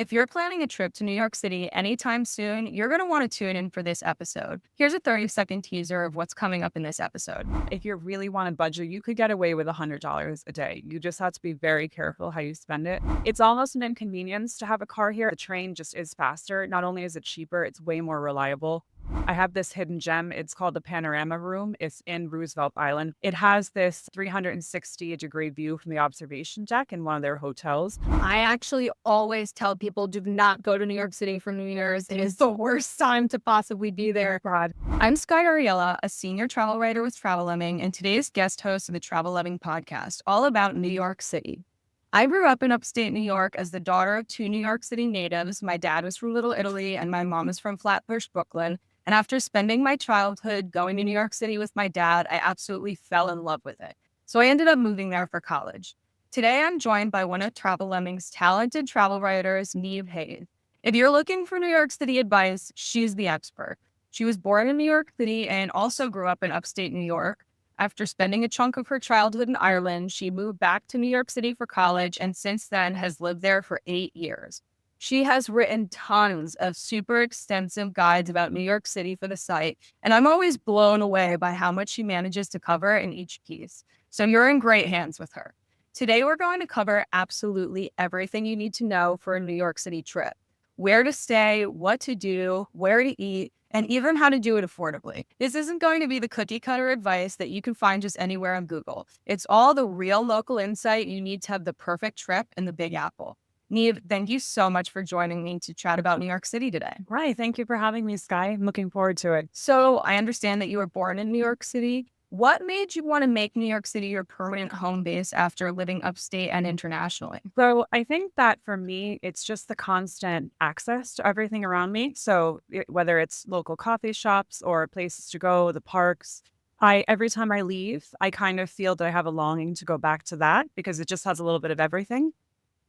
If you're planning a trip to New York City anytime soon, you're going to want to tune in for this episode. Here's a 30-second teaser of what's coming up in this episode. If you really want to budget, you could get away with $100 a day. You just have to be very careful how you spend it. It's almost an inconvenience to have a car here. The train just is faster. Not only is it cheaper, it's way more reliable. I have this hidden gem. It's called the Panorama Room. It's in Roosevelt Island. It has this 360-degree view from the observation deck in one of their hotels. I actually always tell people do not go to New York City for New Year's. It is the worst time to possibly be there. God. I'm Sky Ariella, a senior travel writer with Travel Lemming, and today's guest host of the Travel Lemming podcast, all about New York City. I grew up in upstate New York as the daughter of two New York City natives. My dad was from Little Italy, and my mom is from Flatbush, Brooklyn. And after spending my childhood going to New York City with my dad, I absolutely fell in love with it. So I ended up moving there for college. Today, I'm joined by one of Travel Lemming's talented travel writers, Niamh. If you're looking for New York City advice, she's the expert. She was born in New York City and also grew up in upstate New York. After spending a chunk of her childhood in Ireland, she moved back to New York City for college and since then has lived there for 8 years. She has written tons of super extensive guides about New York City for the site, and I'm always blown away by how much she manages to cover in each piece. So you're in great hands with her. Today, we're going to cover absolutely everything you need to know for a New York City trip. Where to stay, what to do, where to eat, and even how to do it affordably. This isn't going to be the cookie cutter advice that you can find just anywhere on Google. It's all the real local insight you need to have the perfect trip in the Big Apple. Niamh, thank you so much for joining me to chat about New York City today. Right. Thank you for having me, Sky. I'm looking forward to it. So I understand that you were born in New York City. What made you want to make New York City your permanent home base after living upstate and internationally? So I think that for me, it's just the constant access to everything around me. So whether it's local coffee shops or places to go, the parks, every time I leave, I kind of feel that I have a longing to go back to that because it just has a little bit of everything.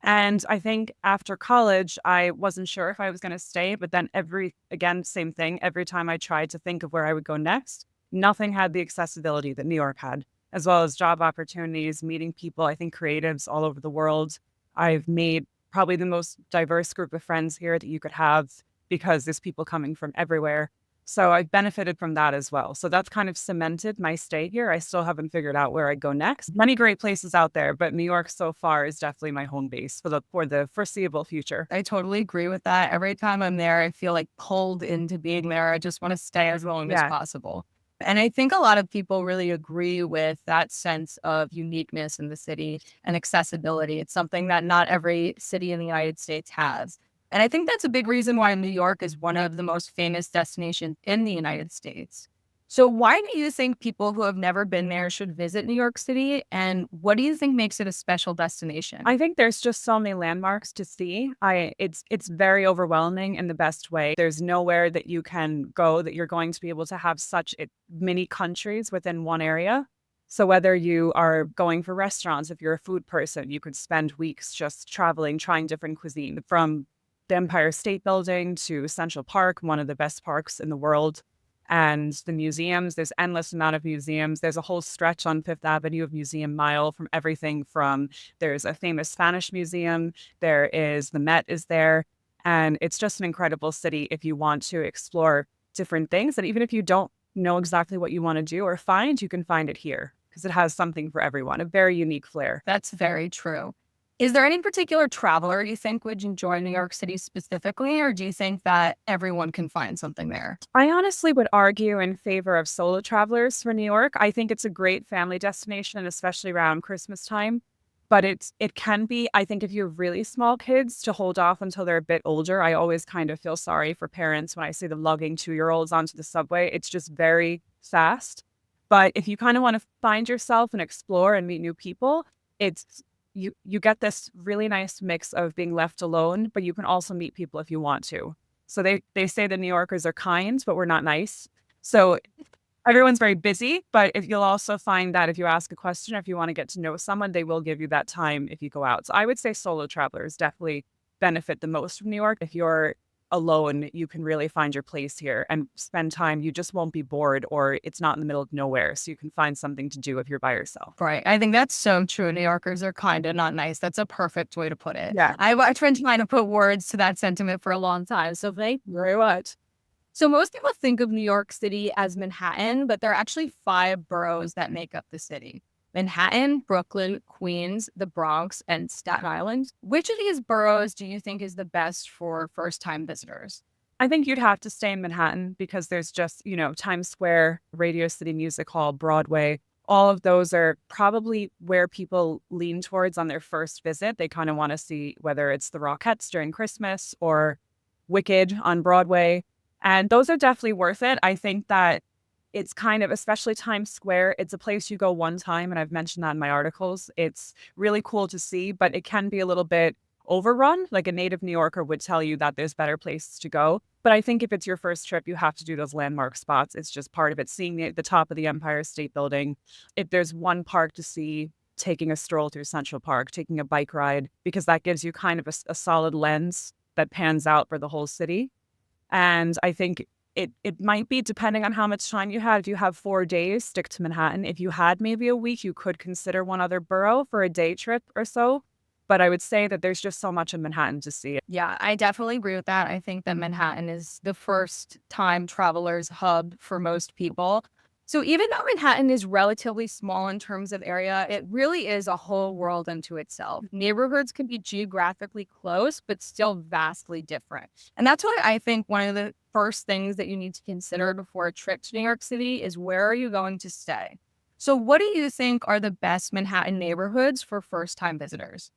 And I think after college, I wasn't sure if I was going to stay, but then same thing. Every time I tried to think of where I would go next, nothing had the accessibility that New York had, as well as job opportunities, meeting people, I think creatives all over the world. I've made probably the most diverse group of friends here that you could have because there's people coming from everywhere. So I've benefited from that as well. So that's kind of cemented my stay here. I still haven't figured out where I go next. Many great places out there, but New York so far is definitely my home base for the foreseeable future. I totally agree with that. Every time I'm there, I feel like pulled into being there. I just want to stay as long as possible. And I think a lot of people really agree with that sense of uniqueness in the city and accessibility. It's something that not every city in the United States has. And I think that's a big reason why New York is one of the most famous destinations in the United States. So why do you think people who have never been there should visit New York City? And what do you think makes it a special destination? I think there's just so many landmarks to see. It's very overwhelming in the best way. There's nowhere that you can go that you're going to be able to have many countries within one area. So whether you are going for restaurants, if you're a food person, you could spend weeks just traveling, trying different cuisine from the Empire State Building to Central Park, one of the best parks in the world. And the museums, there's endless amount of museums. There's a whole stretch on Fifth Avenue of Museum Mile from everything from, there's a famous Spanish museum, the Met is there. And it's just an incredible city if you want to explore different things. And even if you don't know exactly what you want to do or find, you can find it here because it has something for everyone, a very unique flair. That's very true. Is there any particular traveler you think would enjoy New York City specifically, or do you think that everyone can find something there? I honestly would argue in favor of solo travelers for New York. I think it's a great family destination, especially around Christmas time. But it can be, I think if you have really small kids, to hold off until they're a bit older. I always kind of feel sorry for parents when I see them lugging 2-year-olds onto the subway. It's just very fast. But if you kind of want to find yourself and explore and meet new people, you get this really nice mix of being left alone, but you can also meet people if you want to. So they say the New Yorkers are kind, but we're not nice. So everyone's very busy, but if you'll also find that if you ask a question, or if you want to get to know someone, they will give you that time if you go out. So I would say solo travelers definitely benefit the most from New York. If you're alone, you can really find your place here and spend time. You just won't be bored, or it's not in the middle of nowhere. So you can find something to do if you're by yourself. Right. I think that's so true. New Yorkers are kind of not nice. That's a perfect way to put it. Yeah. I've been trying to put words to that sentiment for a long time. So thank you very much. So most people think of New York City as Manhattan, but there are actually 5 boroughs that make up the city. Manhattan, Brooklyn, Queens, the Bronx, and Staten Island. Which of these boroughs do you think is the best for first-time visitors? I think you'd have to stay in Manhattan because there's just, Times Square, Radio City Music Hall, Broadway. All of those are probably where people lean towards on their first visit. They kind of want to see whether it's the Rockettes during Christmas or Wicked on Broadway. And those are definitely worth it. I think that it's kind of, especially Times Square, it's a place you go one time. And I've mentioned that in my articles. It's really cool to see, but it can be a little bit overrun. Like a native New Yorker would tell you that there's better places to go. But I think if it's your first trip, you have to do those landmark spots. It's just part of it. Seeing the top of the Empire State Building. If there's one park to see, taking a stroll through Central Park, taking a bike ride, because that gives you kind of a solid lens that pans out for the whole city. And I think it might be, depending on how much time you had. If you have 4 days, stick to Manhattan. If you had maybe a week, you could consider one other borough for a day trip or so. But I would say that there's just so much in Manhattan to see. Yeah, I definitely agree with that. I think that Manhattan is the first time travelers hub for most people. So even though Manhattan is relatively small in terms of area, it really is a whole world unto itself. Neighborhoods can be geographically close, but still vastly different. And that's why I think one of the first things that you need to consider before a trip to New York City is, where are you going to stay? So what do you think are the best Manhattan neighborhoods for first-time visitors?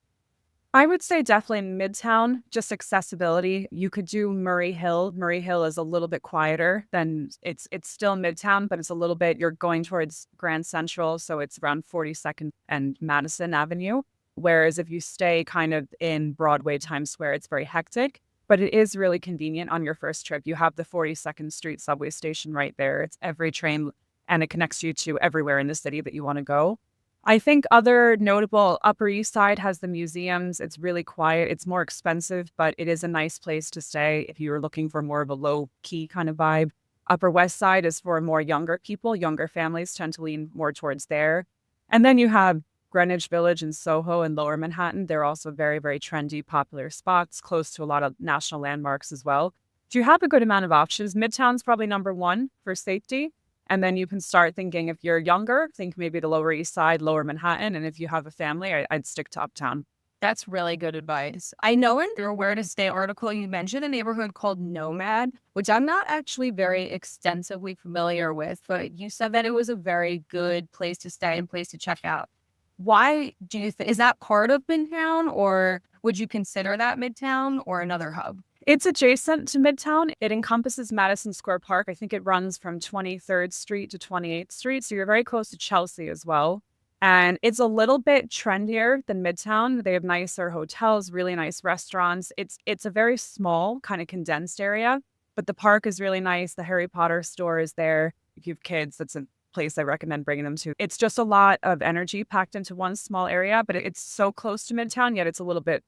I would say definitely Midtown, just accessibility. You could do Murray Hill. Murray Hill is a little bit quieter than it's still Midtown, but it's a little bit, you're going towards Grand Central, so it's around 42nd and Madison Avenue. Whereas if you stay kind of in Broadway, Times Square, it's very hectic, but it is really convenient on your first trip. You have the 42nd Street subway station right there. It's every train, and it connects you to everywhere in the city that you want to go. I think other notable, Upper East Side has the museums. It's really quiet. It's more expensive, but it is a nice place to stay if you were looking for more of a low key kind of vibe. Upper West Side is for more younger people. Younger families tend to lean more towards there. And then you have Greenwich Village and Soho and Lower Manhattan. They're also very, very trendy, popular spots, close to a lot of national landmarks as well. So you have a good amount of options. Midtown's probably number one for safety. And then you can start thinking, if you're younger, think maybe the Lower East Side, Lower Manhattan. And if you have a family, I'd stick to Uptown. That's really good advice. I know in your Where to Stay article, you mentioned a neighborhood called Nomad, which I'm not actually very extensively familiar with, but you said that it was a very good place to stay and place to check out. Why do you think, is that part of Midtown, or would you consider that Midtown or another hub? It's adjacent to Midtown. It encompasses Madison Square Park. I think it runs from 23rd Street to 28th Street. So you're very close to Chelsea as well. And it's a little bit trendier than Midtown. They have nicer hotels, really nice restaurants. It's a very small, kind of condensed area, but the park is really nice. The Harry Potter store is there. If you have kids, that's a place I recommend bringing them to. It's just a lot of energy packed into one small area, but it's so close to Midtown, yet it's a little bit,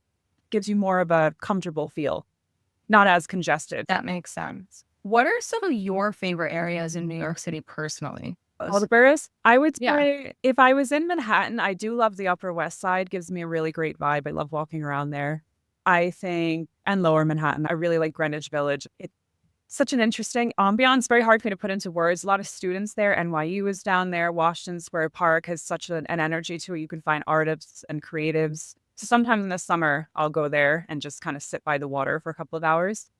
gives you more of a comfortable feel. Not as congested. That makes sense. What are some of your favorite areas in New York City personally? All the boroughs? I would say if I was in Manhattan, I do love the Upper West Side. Gives me a really great vibe. I love walking around there. I think, and Lower Manhattan, I really like Greenwich Village. It's such an interesting ambiance. Very hard for me to put into words. A lot of students there. NYU is down there. Washington Square Park has such an energy to it. You can find artists and creatives. So sometimes in the summer, I'll go there and just kind of sit by the water for a couple of hours.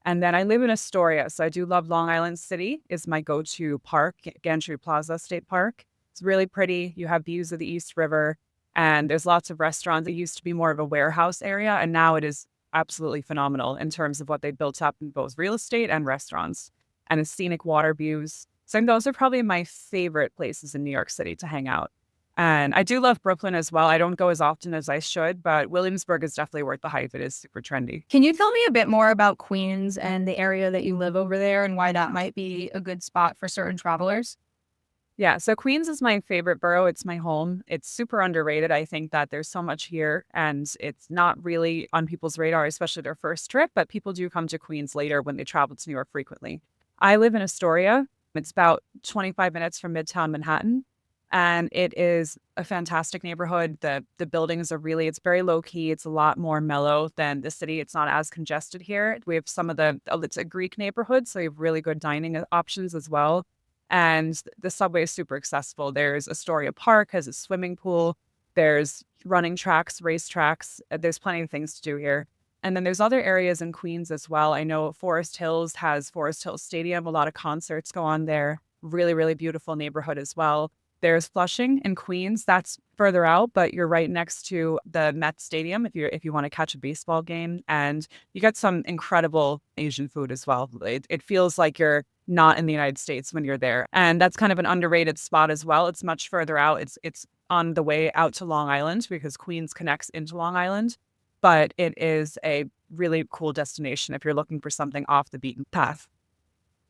And then I live in Astoria, so I do love Long Island City is my go-to park, Gantry Plaza State Park. It's really pretty. You have views of the East River, and there's lots of restaurants. It used to be more of a warehouse area, and now it is absolutely phenomenal in terms of what they built up in both real estate and restaurants, and its scenic water views. So those are probably my favorite places in New York City to hang out. And I do love Brooklyn as well. I don't go as often as I should, but Williamsburg is definitely worth the hype. It is super trendy. Can you tell me a bit more about Queens and the area that you live over there and why that might be a good spot for certain travelers? Yeah, so Queens is my favorite borough. It's my home. It's super underrated. I think that there's so much here and it's not really on people's radar, especially their first trip, but people do come to Queens later when they travel to New York frequently. I live in Astoria. It's about 25 minutes from Midtown Manhattan, and it is a fantastic neighborhood. The buildings are really, it's very low key. It's a lot more mellow than the city. It's not as congested here. We have some of it's a Greek neighborhood, so you have really good dining options as well, and the subway is super accessible. There's Astoria Park, has a swimming pool. There's running tracks, race tracks. There's plenty of things to do here. And then there's other areas in Queens as well. I know Forest Hills has Forest Hills Stadium. A lot of concerts go on there. Really, really beautiful neighborhood as well. There's Flushing in Queens. That's further out, but you're right next to the Met Stadium if you want to catch a baseball game. And you get some incredible Asian food as well. It feels like you're not in the United States when you're there. And that's kind of an underrated spot as well. It's much further out. It's on the way out to Long Island because Queens connects into Long Island. But it is a really cool destination if you're looking for something off the beaten path.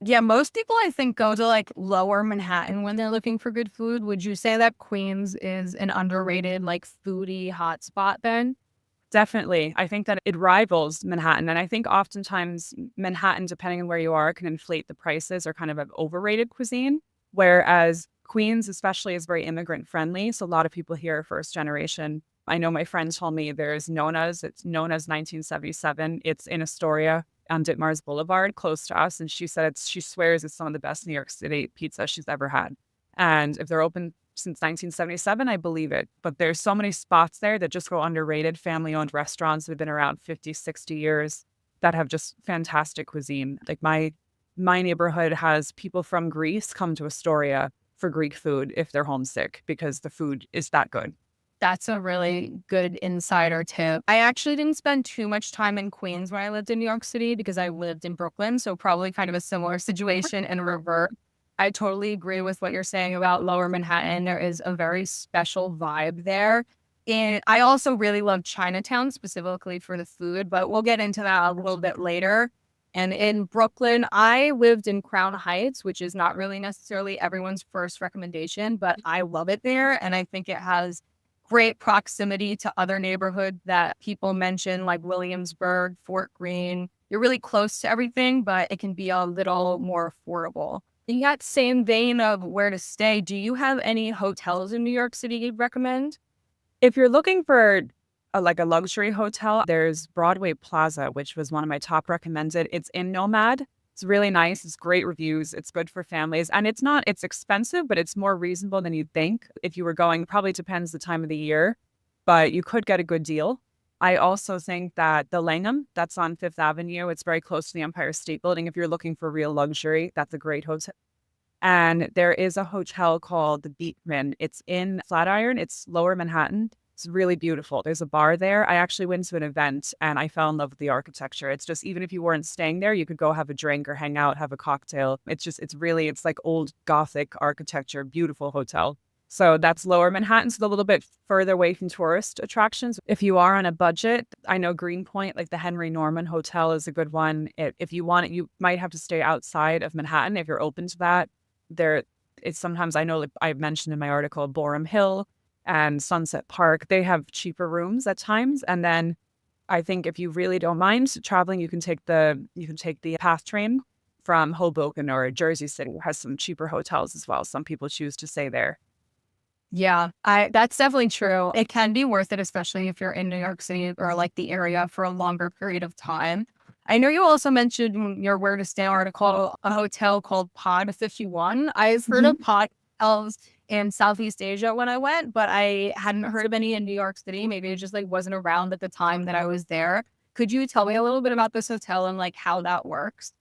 Yeah, most people I think go to like lower Manhattan when they're looking for good food. Would you say that Queens is an underrated like foodie hotspot then? Definitely. I think that it rivals Manhattan. And I think oftentimes Manhattan, depending on where you are, can inflate the prices or kind of an overrated cuisine. Whereas Queens, especially, is very immigrant friendly. So a lot of people here are first generation. I know my friend told me there's Nona's. It's known as 1977. It's in Astoria on Ditmars Boulevard, close to us. And she said she swears it's some of the best New York City pizza she's ever had. And if they're open since 1977, I believe it. But there's so many spots there that just go underrated, family-owned restaurants that have been around 50, 60 years that have just fantastic cuisine. Like my neighborhood has people from Greece come to Astoria for Greek food if they're homesick because the food is that good. That's a really good insider tip. I actually didn't spend too much time in Queens when I lived in New York City because I lived in Brooklyn. So probably kind of a similar situation in revert. I totally agree with what you're saying about Lower Manhattan. There is a very special vibe there. And I also really love Chinatown specifically for the food, but we'll get into that a little bit later. And in Brooklyn, I lived in Crown Heights, which is not really necessarily everyone's first recommendation, but I love it there. And I think it has great proximity to other neighborhoods that people mention, like Williamsburg, Fort Greene. You're really close to everything, but it can be a little more affordable. In that same vein of where to stay, do you have any hotels in New York City you'd recommend? If you're looking for like a luxury hotel, there's Broadway Plaza, which was one of my top recommended. It's in Nomad. It's really nice. It's great reviews. It's good for families. And it's expensive, but it's more reasonable than you'd think. If you were going, probably depends the time of the year, but you could get a good deal. I also think that the Langham, that's on Fifth Avenue, it's very close to the Empire State Building. If you're looking for real luxury, that's a great hotel. And there is a hotel called the Beekman. It's in Flatiron. It's Lower Manhattan. It's really beautiful. There's a bar there. I actually went to an event and I fell in love with the architecture. It's just, even if you weren't staying there, you could go have a drink or hang out, have a cocktail. It's like old Gothic architecture, beautiful hotel. So that's Lower Manhattan, so a little bit further away from tourist attractions. If you are on a budget, I know Greenpoint, like the Henry Norman Hotel is a good one. If you want it, you might have to stay outside of Manhattan if you're open to that. It's sometimes, I know, like I've mentioned in my article, Borum Hill and Sunset Park, they have cheaper rooms at times. And then I think if you really don't mind traveling, you can take the PATH train from Hoboken or Jersey City. It has some cheaper hotels as well. Some people choose to stay there. Yeah, that's definitely true. It can be worth it, especially if you're in New York City or like the area for a longer period of time. I know you also mentioned in your Where to Stay article a hotel called Pod 51. I've heard of pod hotels in Southeast Asia when I went, but I hadn't heard of any in New York City. Maybe it just like wasn't around at the time that I was there. Could you tell me a little bit about this hotel and like how that works?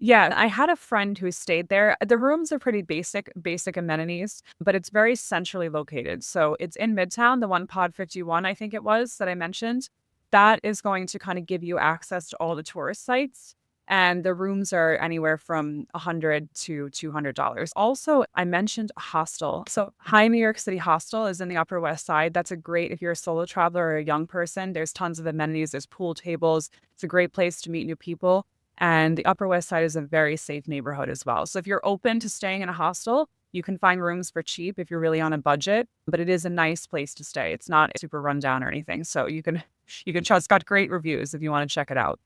Yeah, I had a friend who stayed there. The rooms are pretty basic amenities, but it's very centrally located. So it's in Midtown, the one Pod 51, I think it was, that I mentioned. That is going to kind of give you access to all the tourist sites. And the rooms are anywhere from $100 to $200. Also, I mentioned a hostel. So High New York City Hostel is in the Upper West Side. That's a great, if you're a solo traveler or a young person, there's tons of amenities. There's pool tables. It's a great place to meet new people. And the Upper West Side is a very safe neighborhood as well. So if you're open to staying in a hostel, You can find rooms for cheap if you're really on a budget, but it is a nice place to stay. It's not super rundown or anything. So you can trust. It's got great reviews if you want to check it out.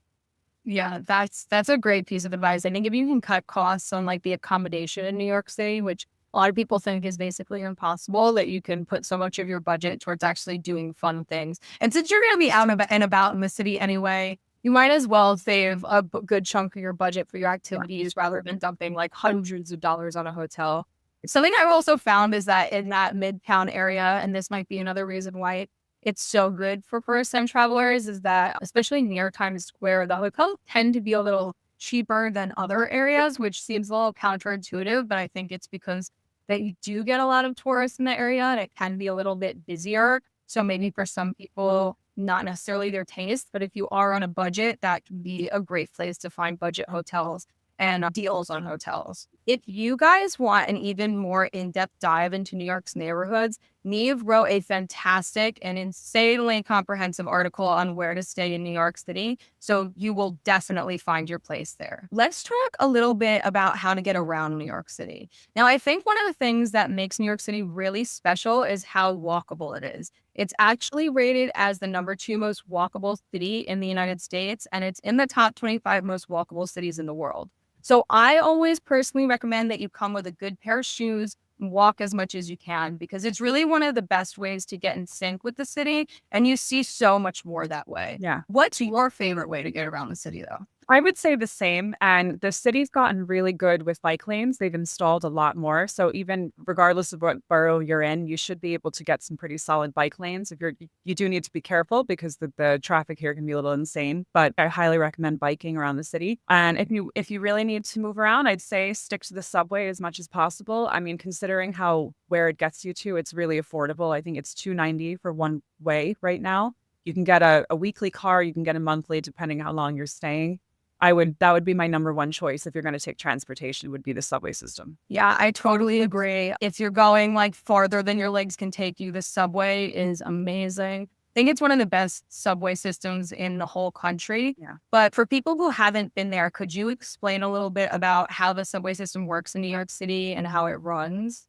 Yeah, that's a great piece of advice. I think if you can cut costs on like the accommodation in New York City, which a lot of people think is basically impossible, that you can put so much of your budget towards actually doing fun things. And since you're going to be out and about in the city anyway, you might as well save a good chunk of your budget for your activities rather than dumping like hundreds of dollars on a hotel. Something I've also found is that in that midtown area, and this might be another reason why it's so good for first-time travelers, is that especially near Times Square, the hotels tend to be a little cheaper than other areas, which seems a little counterintuitive, but I think it's because that you do get a lot of tourists in the area and it can be a little bit busier. So maybe for some people, not necessarily their taste, but if you are on a budget, that can be a great place to find budget hotels and deals on hotels. If you guys want an even more in-depth dive into New York's neighborhoods, Niamh wrote a fantastic and insanely comprehensive article on where to stay in New York City, so you will definitely find your place there. Let's talk a little bit about how to get around New York City. Now, I think one of the things that makes New York City really special is how walkable it is. It's actually rated as the #2 most walkable city in the United States, and it's in the top 25 most walkable cities in the world. So I always personally recommend that you come with a good pair of shoes and walk as much as you can, because it's really one of the best ways to get in sync with the city. And you see so much more that way. Yeah. What's your favorite way to get around the city, though? I would say the same. And the city's gotten really good with bike lanes. They've installed a lot more. So even regardless of what borough you're in, you should be able to get some pretty solid bike lanes. You do need to be careful because the traffic here can be a little insane, but I highly recommend biking around the city. And if you really need to move around, I'd say stick to the subway as much as possible. I mean, considering where it gets you to, it's really affordable. I think it's $2.90 for one way right now. You can get a weekly car, you can get a monthly, depending how long you're staying. That would be my number one choice if you're going to take transportation, would be the subway system. Yeah, I totally agree. If you're going like farther than your legs can take you, the subway is amazing. I think it's one of the best subway systems in the whole country. Yeah. But for people who haven't been there, could you explain a little bit about how the subway system works in New York City and how it runs?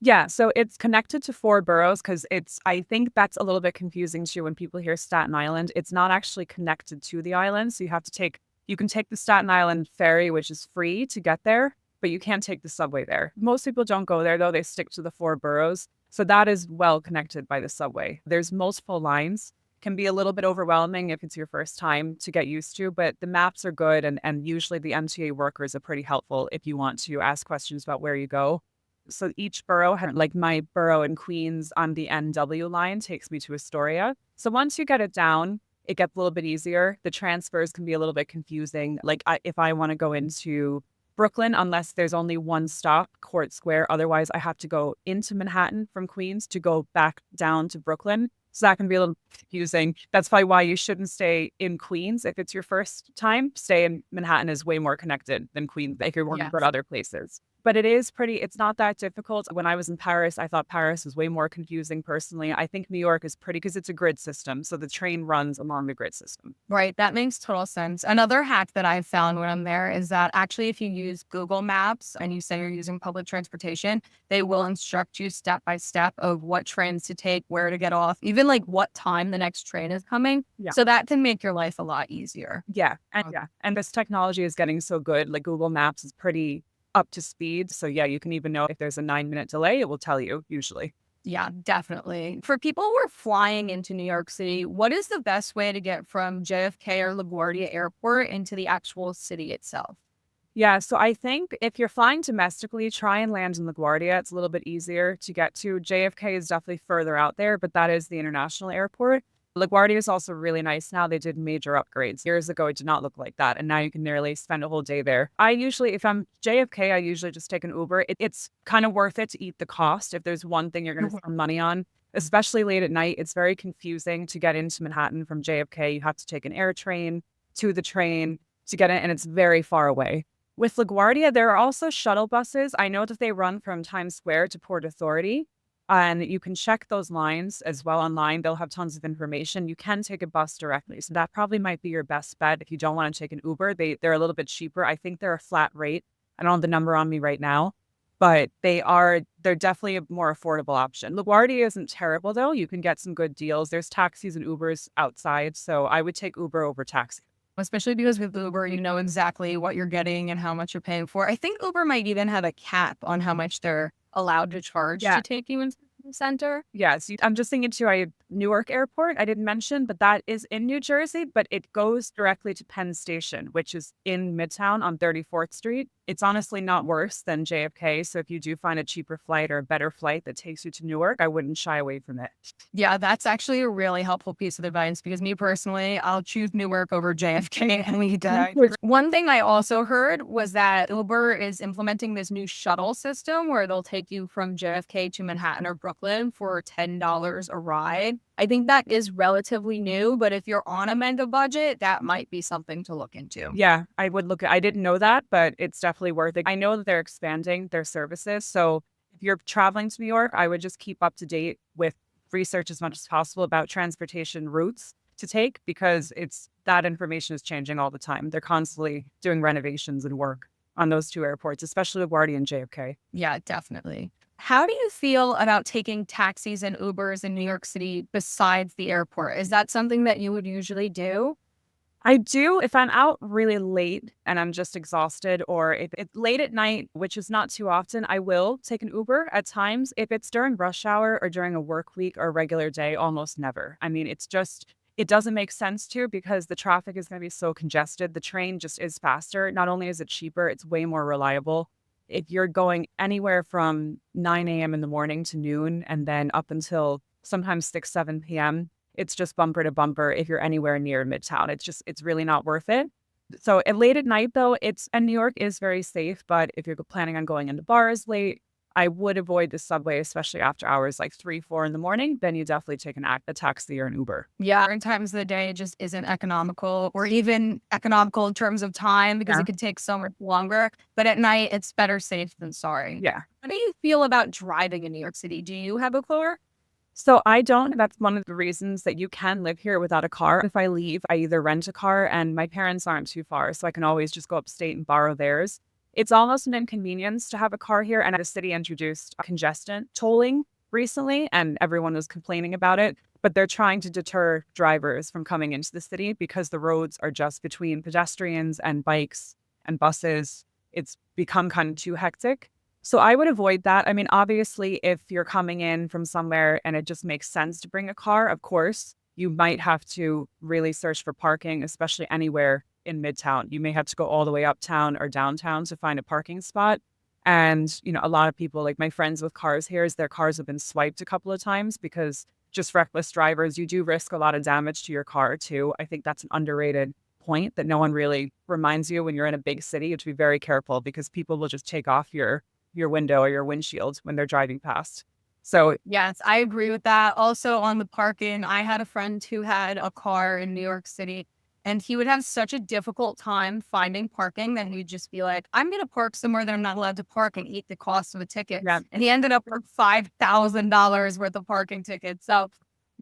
Yeah, so it's connected to four boroughs because I think that's a little bit confusing too when people hear Staten Island. It's not actually connected to the island. So you can take the Staten Island ferry, which is free to get there, but you can't take the subway there. Most people don't go there though. They stick to the four boroughs. So that is well connected by the subway. There's multiple lines. Can be a little bit overwhelming if it's your first time to get used to, but the maps are good and usually the MTA workers are pretty helpful if you want to ask questions about where you go. So each borough like my borough in Queens on the NW line takes me to Astoria. So once you get it down, it gets a little bit easier. The transfers can be a little bit confusing. Like if I want to go into Brooklyn, unless there's only one stop, Court Square, otherwise I have to go into Manhattan from Queens to go back down to Brooklyn. So that can be a little confusing. That's probably why you shouldn't stay in Queens. If it's your first time, stay in Manhattan is way more connected than Queens if you're working for other places. But it's not that difficult. When I was in Paris, I thought Paris was way more confusing personally. I think New York is pretty because it's a grid system. So the train runs along the grid system. Right. That makes total sense. Another hack that I've found when I'm there is that actually, if you use Google Maps and you say you're using public transportation, they will instruct you step by step of what trains to take, where to get off, even like what time the next train is coming. Yeah. So that can make your life a lot easier. Yeah. And this technology is getting so good. Like Google Maps is pretty up to speed. So yeah, you can even know if there's a 9-minute delay, it will tell you usually. Yeah, definitely. For people who are flying into New York City, what is the best way to get from JFK or LaGuardia Airport into the actual city itself? Yeah, so I think if you're flying domestically, try and land in LaGuardia. It's a little bit easier to get to. JFK is definitely further out there, but that is the international airport. LaGuardia is also really nice now. They did major upgrades. Years ago, it did not look like that. And now you can nearly spend a whole day there. If I'm JFK, I usually just take an Uber. It's kind of worth it to eat the cost if there's one thing you're going to spend money on, especially late at night. It's very confusing to get into Manhattan from JFK. You have to take an air train to the train to get in, and it's very far away. With LaGuardia, there are also shuttle buses. I know that they run from Times Square to Port Authority. And you can check those lines as well online. They'll have tons of information. You can take a bus directly. So that probably might be your best bet if you don't want to take an Uber. They're a little bit cheaper. I think they're a flat rate. I don't have the number on me right now. but they're definitely a more affordable option. LaGuardia isn't terrible though. You can get some good deals. There's taxis and Ubers outside, so I would take Uber over taxi. Especially because with Uber, you know exactly what you're getting and how much you're paying for. I think Uber might even have a cap on how much they're allowed to charge Yeah. to take you into the center. Yes, I'm just thinking too. Newark Airport I didn't mention, but that is in New Jersey, but it goes directly to Penn Station, which is in Midtown on 34th Street. It's honestly not worse than JFK. So if you do find a cheaper flight or a better flight that takes you to Newark, I wouldn't shy away from it. Yeah, that's actually a really helpful piece of advice because me personally, I'll choose Newark over JFK any day. One thing I also heard was that Uber is implementing this new shuttle system where they'll take you from JFK to Manhattan or Brooklyn for $10 a ride. I think that is relatively new, but if you're on a mega budget, that might be something to look into. Yeah, I didn't know that, but it's definitely worth it. I know that they're expanding their services. So if you're traveling to New York, I would just keep up to date with research as much as possible about transportation routes to take because that information is changing all the time. They're constantly doing renovations and work on those two airports, especially LaGuardia and JFK. Yeah, definitely. How do you feel about taking taxis and Ubers in New York City besides the airport? Is that something that you would usually do? I do if I'm out really late and I'm just exhausted, or if it's late at night, which is not too often, I will take an Uber at times. If it's during rush hour or during a work week or a regular day, almost never. I mean, it doesn't make sense to because the traffic is going to be so congested. The train just is faster. Not only is it cheaper, it's way more reliable. If you're going anywhere from 9 a.m. in the morning to noon and then up until sometimes 6, 7 p.m., it's just bumper to bumper if you're anywhere near Midtown. It's really not worth it. So at late at night though, and New York is very safe, but if you're planning on going into bars late, I would avoid the subway, especially after hours like 3, 4 in the morning. Then you definitely take a taxi or an Uber. Yeah, certain times of the day it just isn't economical or even economical in terms of time because Yeah. it could take so much longer. But at night, it's better safe than sorry. Yeah. How do you feel about driving in New York City? Do you have a car? So I don't. That's one of the reasons that you can live here without a car. If I leave, I either rent a car and my parents aren't too far, so I can always just go upstate and borrow theirs. It's almost an inconvenience to have a car here. And the city introduced congestion tolling recently, and everyone was complaining about it. But they're trying to deter drivers from coming into the city because the roads are just between pedestrians and bikes and buses. It's become kind of too hectic. So I would avoid that. I mean, obviously, if you're coming in from somewhere and it just makes sense to bring a car, of course, you might have to really search for parking, especially anywhere in Midtown. You may have to go all the way uptown or downtown to find a parking spot. And, a lot of people, like my friends with cars here, their cars have been swiped a couple of times because just reckless drivers, you do risk a lot of damage to your car too. I think that's an underrated point that no one really reminds you when you're in a big city. You have to be very careful because people will just take off your window or your windshield when they're driving past. So Yes, I agree with that. Also, on the parking, I had a friend who had a car in New York City and he would have such a difficult time finding parking that he'd just be like, I'm going to park somewhere that I'm not allowed to park and eat the cost of a ticket. yeah, And he ended up with $5,000 worth of parking tickets. So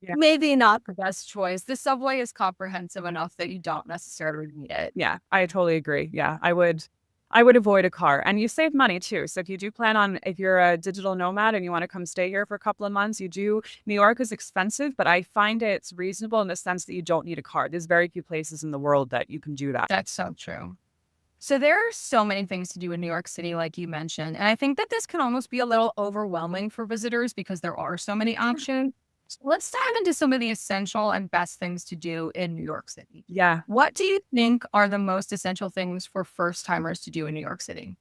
yeah, maybe not the best choice. The subway is comprehensive enough that you don't necessarily need it. yeah, I totally agree. Yeah, I would avoid a car, and you save money too. So if you do plan on, if you're a digital nomad and you want to come stay here for a couple of months, New York is expensive, but I find it's reasonable in the sense that you don't need a car. There's very few places in the world that you can do that. That's so true. So there are so many things to do in New York City, like you mentioned. And I think that this can almost be a little overwhelming for visitors because there are so many options. So let's dive into some of the essential and best things to do in New York City. Yeah. What do you think are the most essential things for first timers to do in New York City?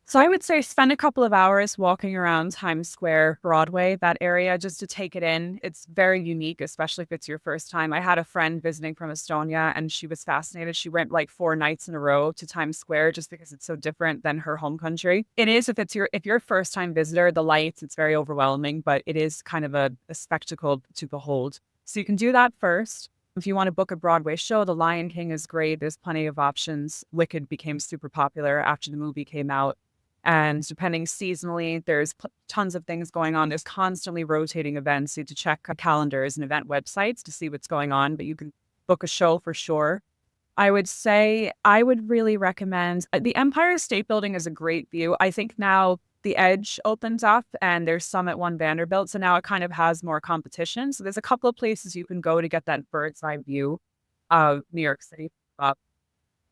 So I would say spend a couple of hours walking around Times Square, Broadway, that area, just to take it in. It's very unique, especially if it's your first time. I had a friend visiting from Estonia and she was fascinated. She went like 4 nights in a row to Times Square just because it's so different than her home country. It is, if you're a first time visitor, the lights, it's very overwhelming, but it is kind of a spectacle to behold. So you can do that first. If you want to book a Broadway show, The Lion King is great. There's plenty of options. Wicked became super popular after the movie came out. And depending seasonally, there's tons of things going on. There's constantly rotating events. You have to check calendars and event websites to see what's going on, but you can book a show for sure. I would say I would really recommend the Empire State Building is a great view. I think now the Edge opened up and there's some at One Vanderbilt. So now it kind of has more competition. So there's a couple of places you can go to get that bird's eye view of New York City.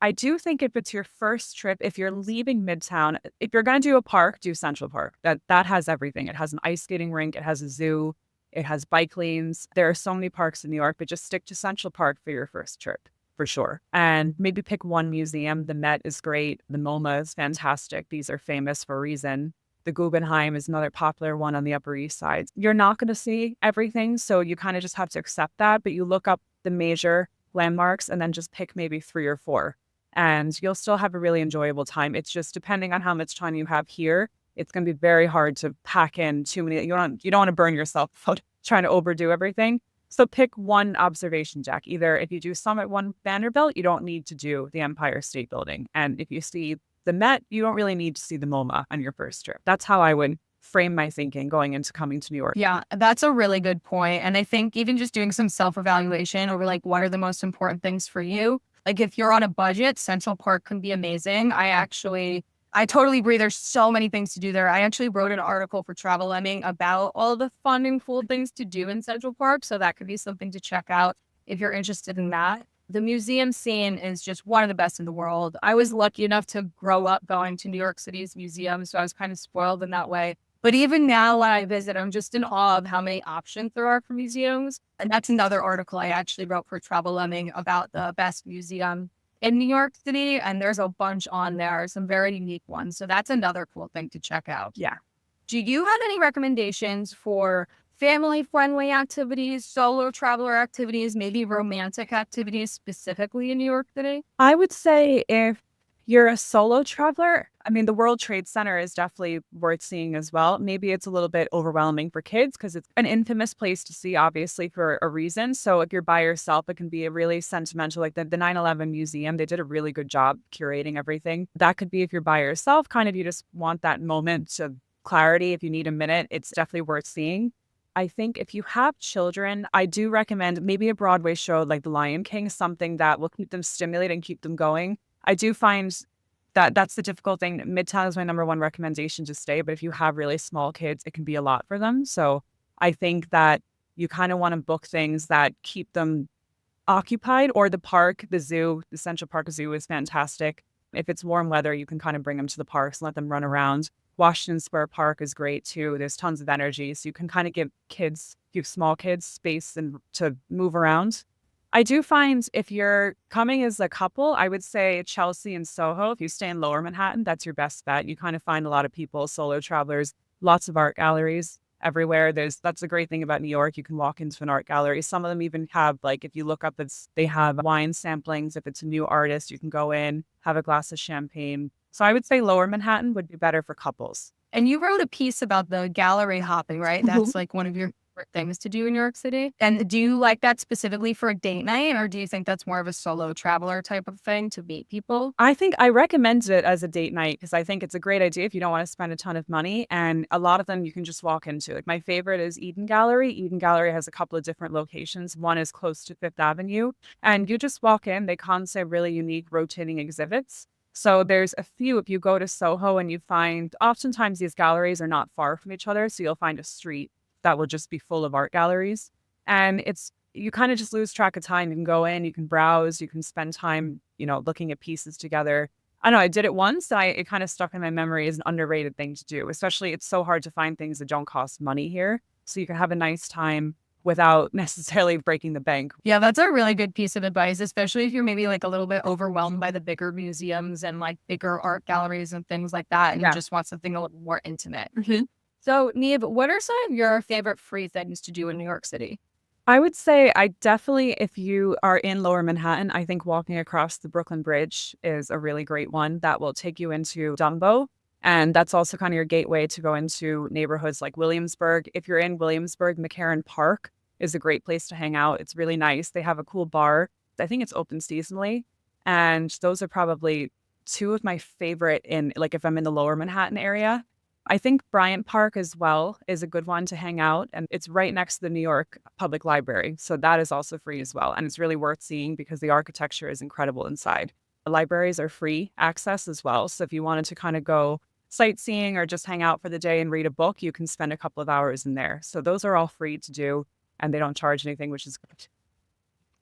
I do think if it's your first trip, if you're leaving Midtown, if you're going to do a park, do Central Park. That has everything. It has an ice skating rink. It has a zoo. It has bike lanes. There are so many parks in New York, but just stick to Central Park for your first trip for sure. And maybe pick one museum. The Met is great. The MoMA is fantastic. These are famous for a reason. The Guggenheim is another popular one on the Upper East Side. You're not going to see everything, so you kind of just have to accept that, but you look up the major landmarks and then just pick maybe 3 or 4 and you'll still have a really enjoyable time. It's just depending on how much time you have here, it's going to be very hard to pack in too many. You don't want to burn yourself out trying to overdo everything. So pick one observation deck. Either if you do Summit One Vanderbilt, you don't need to do the Empire State Building. And if you see the Met, you don't really need to see the MoMA on your first trip. That's how I would frame my thinking going into coming to New York. Yeah, that's a really good point. And I think even just doing some self-evaluation over like what are the most important things for you. Like if you're on a budget, Central Park can be amazing. I totally agree. There's so many things to do there. I actually wrote an article for Travel Lemming about all the fun and cool things to do in Central Park. So that could be something to check out if you're interested in that. The museum scene is just one of the best in the world. I was lucky enough to grow up going to New York City's museums, so I was kind of spoiled in that way. But even now when I visit, I'm just in awe of how many options there are for museums. And that's another article I actually wrote for Travel Lemming about the best museum in New York City. And there's a bunch on there, some very unique ones. So that's another cool thing to check out. Yeah. Do you have any recommendations for family-friendly activities, solo traveler activities, maybe romantic activities specifically in New York City? I would say if you're a solo traveler, I mean, the World Trade Center is definitely worth seeing as well. Maybe it's a little bit overwhelming for kids because it's an infamous place to see, obviously, for a reason. So if you're by yourself, it can be a really sentimental, like the 9/11 Museum. They did a really good job curating everything. That could be if you're by yourself, kind of you just want that moment of clarity. If you need a minute, it's definitely worth seeing. I think if you have children, I do recommend maybe a Broadway show like The Lion King, something that will keep them stimulated and keep them going. I do find that that's the difficult thing. Midtown is my number one recommendation to stay, but if you have really small kids, it can be a lot for them. So I think that you kind of want to book things that keep them occupied, or the park, the zoo, the Central Park Zoo is fantastic. If it's warm weather, you can kind of bring them to the parks and let them run around. Washington Square Park is great too. There's tons of energy. So you can kind of give small kids space and to move around. I do find if you're coming as a couple, I would say Chelsea and Soho. If you stay in Lower Manhattan, that's your best bet. You kind of find a lot of people, solo travelers, lots of art galleries everywhere. That's a great thing about New York. You can walk into an art gallery. Some of them even have, like, if you look up, they have wine samplings. If it's a new artist, you can go in, have a glass of champagne. So I would say Lower Manhattan would be better for couples. And you wrote a piece about the gallery hopping, right? That's like one of your favorite things to do in New York City. And do you like that specifically for a date night, or do you think that's more of a solo traveler type of thing to meet people? I think I recommend it as a date night because I think it's a great idea if you don't want to spend a ton of money. And a lot of them you can just walk into. Like my favorite is Eden Gallery. Eden Gallery has a couple of different locations. One is close to Fifth Avenue. And you just walk in. They constantly have really unique rotating exhibits. So there's a few, if you go to Soho and you find, oftentimes these galleries are not far from each other. So you'll find a street that will just be full of art galleries. And you kind of just lose track of time. You can go in, you can browse, you can spend time, looking at pieces together. I know I did it once and it kind of stuck in my memory as an underrated thing to do. Especially it's so hard to find things that don't cost money here. So you can have a nice time without necessarily breaking the bank. Yeah, that's a really good piece of advice, especially if you're maybe like a little bit overwhelmed by the bigger museums and like bigger art galleries and things like that. And you just want something a little more intimate. Mm-hmm. So, Niamh, what are some of your favorite free things to do in New York City? I would say if you are in Lower Manhattan, I think walking across the Brooklyn Bridge is a really great one that will take you into Dumbo. And that's also kind of your gateway to go into neighborhoods like Williamsburg. If you're in Williamsburg, McCarran Park is a great place to hang out. It's really nice. They have a cool bar. I think it's open seasonally. And those are probably two of my favorite if I'm in the Lower Manhattan area. I think Bryant Park as well is a good one to hang out. And it's right next to the New York Public Library. So that is also free as well. And it's really worth seeing because the architecture is incredible inside. The libraries are free access as well. So if you wanted to kind of go sightseeing or just hang out for the day and read a book, you can spend a couple of hours in there. So those are all free to do and they don't charge anything, which is good.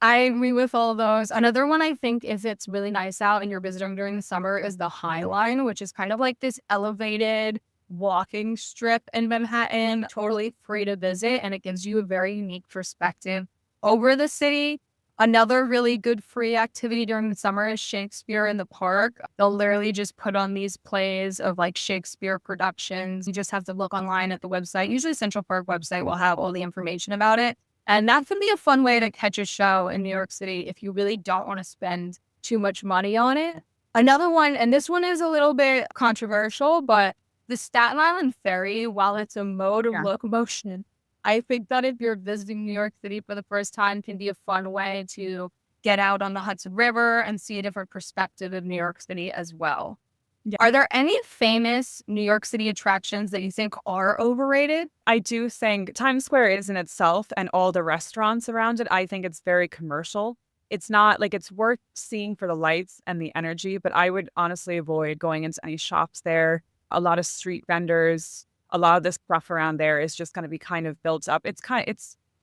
I agree with all those. Another one I think if it's really nice out and you're visiting during the summer is the High Line, which is kind of like this elevated walking strip in Manhattan, totally free to visit, and it gives you a very unique perspective over the city. Another really good free activity during the summer is Shakespeare in the Park. They'll literally just put on these plays of like Shakespeare productions. You just have to look online at the website. Usually Central Park website will have all the information about it. And that can be a fun way to catch a show in New York City if you really don't want to spend too much money on it. Another one, and this one is a little bit controversial, but the Staten Island Ferry, while it's a mode of locomotion, I think that if you're visiting New York City for the first time, can be a fun way to get out on the Hudson River and see a different perspective of New York City as well. Yeah. Are there any famous New York City attractions that you think are overrated? I do think Times Square is in itself and all the restaurants around it. I think it's very commercial. It's not like it's worth seeing for the lights and the energy, but I would honestly avoid going into any shops there. A lot of street vendors, a lot of this stuff around there is just going to be kind of built up.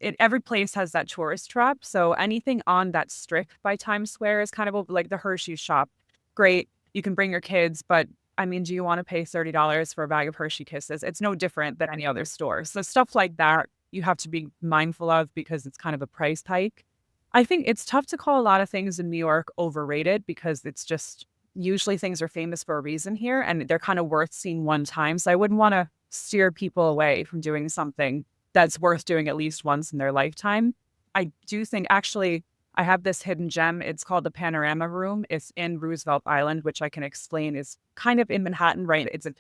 Every place has that tourist trap. So anything on that strip by Times Square is kind of like the Hershey shop. Great. You can bring your kids, but I mean, do you want to pay $30 for a bag of Hershey Kisses? It's no different than any other store. So stuff like that, you have to be mindful of because it's kind of a price hike. I think it's tough to call a lot of things in New York overrated because it's just usually things are famous for a reason here and they're kind of worth seeing one time. So I wouldn't want to steer people away from doing something that's worth doing at least once in their lifetime. I do think actually I have this hidden gem. It's called the Panorama Room. It's in Roosevelt Island, which I can explain is kind of in Manhattan, right? It's an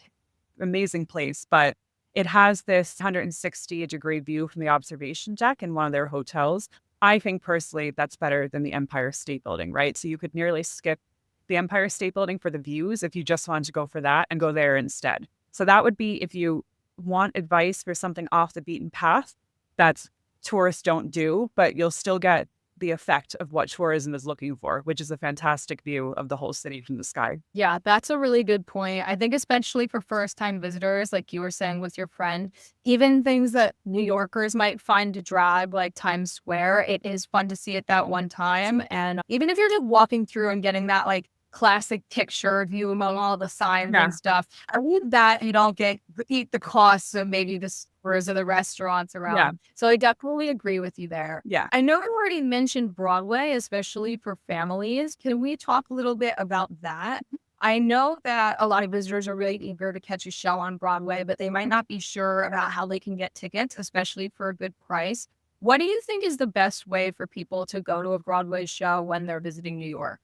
amazing place, but it has this 160-degree view from the observation deck in one of their hotels. I think personally that's better than the Empire State Building, right? So you could nearly skip the Empire State Building for the views if you just wanted to go for that and go there instead. So that would be if you want advice for something off the beaten path that tourists don't do, but you'll still get the effect of what tourism is looking for, which is a fantastic view of the whole city from the sky. Yeah, that's a really good point. I think especially for first-time visitors, like you were saying with your friend, even things that New Yorkers might find to drag, like Times Square, it is fun to see it that one time. And even if you're just walking through and getting that like classic picture view among all the signs and stuff, I read that you don't eat the costs of maybe the stores or the restaurants around. Yeah. So I definitely agree with you there. Yeah. I know you already mentioned Broadway, especially for families. Can we talk a little bit about that? I know that a lot of visitors are really eager to catch a show on Broadway, but they might not be sure about how they can get tickets, especially for a good price. What do you think is the best way for people to go to a Broadway show when they're visiting New York?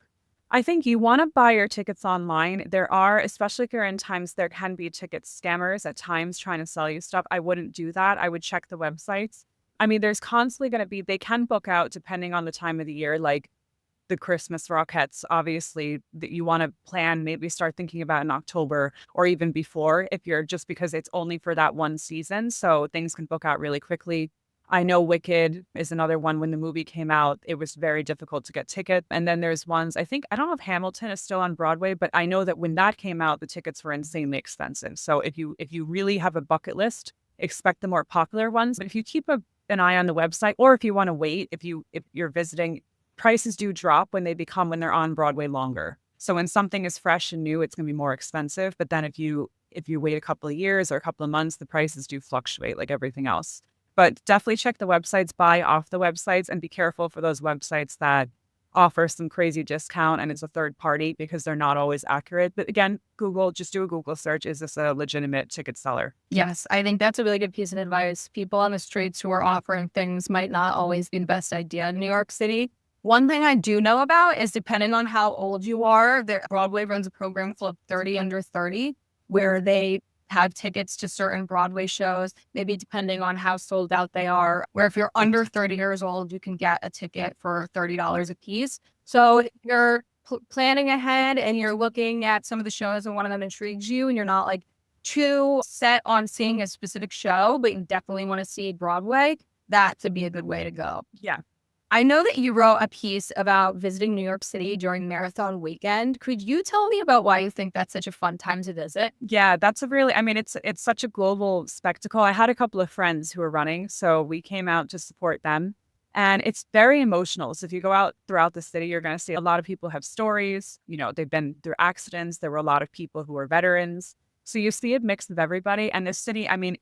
I think you want to buy your tickets online. There are, especially if you're in times, there can be ticket scammers at times trying to sell you stuff. I wouldn't do that. I would check the websites. I mean, there's constantly going to be, they can book out depending on the time of the year, like the Christmas Rockettes, obviously, that you want to plan, maybe start thinking about in October or even before, if you're just because it's only for that one season. So things can book out really quickly. I know Wicked is another one. When the movie came out, it was very difficult to get tickets. And then there's ones, I think, I don't know if Hamilton is still on Broadway, but I know that when that came out, the tickets were insanely expensive. So if you really have a bucket list, expect the more popular ones. But if you keep an eye on the website, or if you want to wait, if you're visiting, prices do drop when they're on Broadway longer. So when something is fresh and new, it's going to be more expensive. But then if you wait a couple of years or a couple of months, the prices do fluctuate like everything else. But definitely check the websites, buy off the websites, and be careful for those websites that offer some crazy discount and it's a third party because they're not always accurate. But again, just do a Google search. Is this a legitimate ticket seller? Yes, I think that's a really good piece of advice. People on the streets who are offering things might not always be the best idea in New York City. One thing I do know about is depending on how old you are, Broadway runs a program called 30 Under 30, where they have tickets to certain Broadway shows, maybe depending on how sold out they are, where if you're under 30 years old, you can get a ticket for $30 a piece. So if you're planning ahead and you're looking at some of the shows and one of them intrigues you and you're not like too set on seeing a specific show, but you definitely want to see Broadway, that would be a good way to go. Yeah. I know that you wrote a piece about visiting New York City during marathon weekend. Could you tell me about why you think that's such a fun time to visit? Yeah, that's a really, I mean, it's such a global spectacle. I had a couple of friends who were running, so we came out to support them. And it's very emotional. So if you go out throughout the city, you're going to see a lot of people have stories. You know, they've been through accidents. There were a lot of people who were veterans. So you see a mix of everybody. And the city, I mean,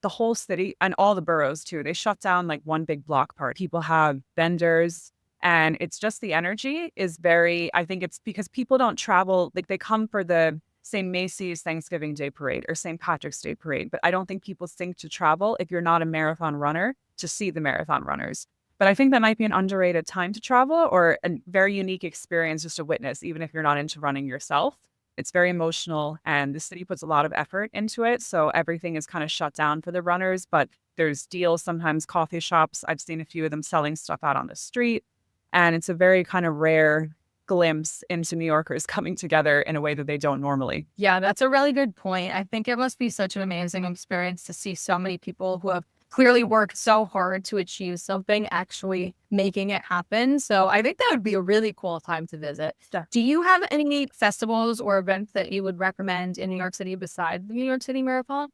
the whole city and all the boroughs too, they shut down like one big block party. People have vendors, and it's just the energy is very, I think it's because people don't travel, like they come for the say Macy's Thanksgiving Day Parade or St. Patrick's Day Parade. But I don't think people think to travel if you're not a marathon runner to see the marathon runners. But I think that might be an underrated time to travel or a very unique experience just to witness, even if you're not into running yourself. It's very emotional and the city puts a lot of effort into it. So everything is kind of shut down for the runners, but there's deals, sometimes coffee shops. I've seen a few of them selling stuff out on the street. And it's a very kind of rare glimpse into New Yorkers coming together in a way that they don't normally. Yeah, that's a really good point. I think it must be such an amazing experience to see so many people who have clearly worked so hard to achieve something actually making it happen. So I think that would be a really cool time to visit. Yeah. Do you have any festivals or events that you would recommend in New York City besides the New York City Marathon?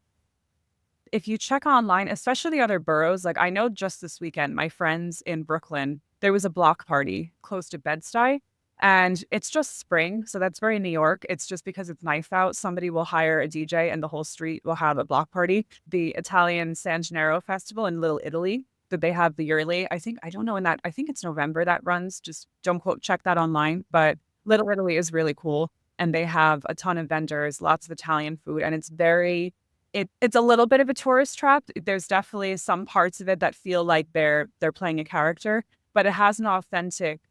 If you check online, especially the other boroughs, like I know just this weekend, my friends in Brooklyn, there was a block party close to Bed-Stuy. And it's just spring. So that's very New York. It's just because it's nice out. Somebody will hire a DJ and the whole street will have a block party. The Italian San Gennaro Festival in Little Italy that they have the yearly, I don't know when that, I think it's November that runs. Just don't quote, check that online. But Little Italy is really cool. And they have a ton of vendors, lots of Italian food. And it's very, it's a little bit of a tourist trap. There's definitely some parts of it that feel like they're playing a character, but it has an authentic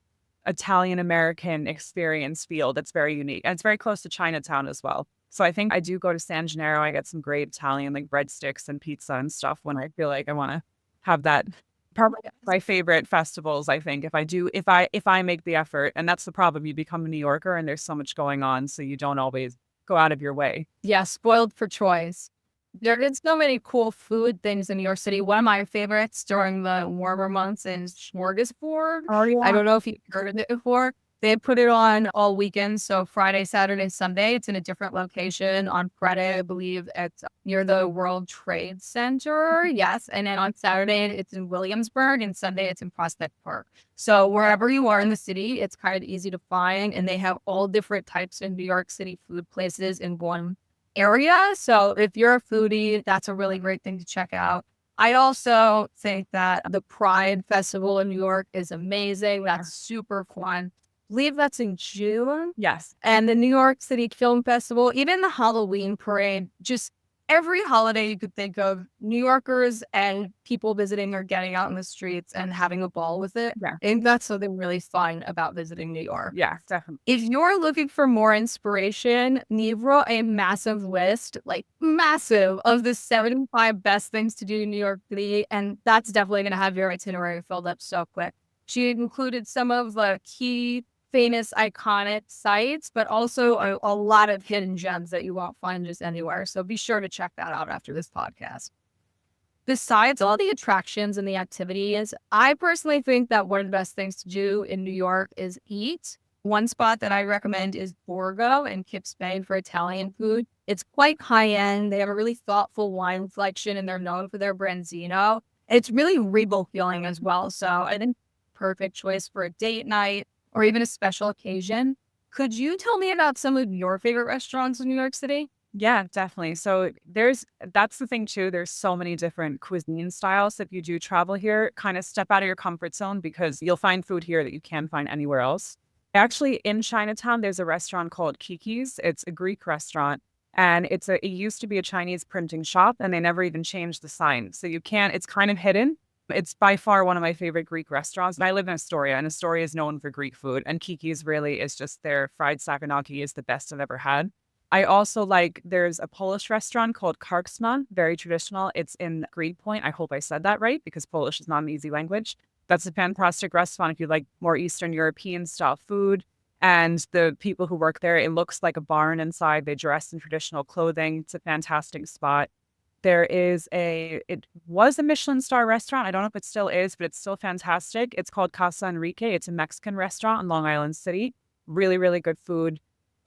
Italian American experience feel that's very unique. And it's very close to Chinatown as well. So I think I do go to San Gennaro. I get some great Italian like breadsticks and pizza and stuff when I feel like I want to have that. Probably my favorite festivals, I think, if I make the effort. And that's the problem. You become a New Yorker and there's so much going on. So you don't always go out of your way. Yeah, spoiled for choice. There is so many cool food things in New York City. One of my favorites during the warmer months is smorgasbord. Oh I yeah. don't know if you've heard of it before. They put it on all weekend. So Friday, Saturday, Sunday. It's in a different location. On Friday, I believe it's near the World Trade Center. Yes. And then on Saturday, it's in Williamsburg. And Sunday, it's in Prospect Park. So wherever you are in the city, it's kind of easy to find. And they have all different types of New York City food places in one area. So if you're a foodie, that's a really great thing to check out. I also think that the Pride Festival in New York is amazing. That's super fun. I believe that's in June. Yes. And the New York City Film Festival, even the Halloween parade, just every holiday you could think of, New Yorkers and people visiting are getting out in the streets and having a ball with it. Yeah. I think that's something really fun about visiting New York. Yeah, definitely. If you're looking for more inspiration, Niamh wrote a massive list, like massive, of the 75 best things to do in New York City. And that's definitely going to have your itinerary filled up so quick. She included some of the key, famous, iconic sites, but also a lot of hidden gems that you won't find just anywhere. So be sure to check that out after this podcast. Besides all the attractions and the activities, I personally think that one of the best things to do in New York is eat. One spot that I recommend is Borgo in Kips Bay for Italian food. It's quite high end. They have a really thoughtful wine selection and they're known for their branzino. It's really regal feeling as well. So I think perfect choice for a date night or even a special occasion. Could you tell me about some of your favorite restaurants in New York City? Yeah, definitely. So that's the thing too. There's so many different cuisine styles. If you do travel here, kind of step out of your comfort zone because you'll find food here that you can't find anywhere else. Actually, in Chinatown, there's a restaurant called Kiki's. It's a Greek restaurant. And it used to be a Chinese printing shop and they never even changed the sign. So it's kind of hidden. It's by far one of my favorite Greek restaurants. And I live in Astoria, and Astoria is known for Greek food. And Kiki's really is just their fried saganaki is the best I've ever had. I also there's a Polish restaurant called Karksman, very traditional. It's in Greenpoint. I hope I said that right because Polish is not an easy language. That's a fantastic restaurant if you like more Eastern European style food. And the people who work there, it looks like a barn inside. They dress in traditional clothing. It's a fantastic spot. It was a Michelin star restaurant. I don't know if it still is, but it's still fantastic. It's called Casa Enrique. It's a Mexican restaurant in Long Island City. Really, really good food.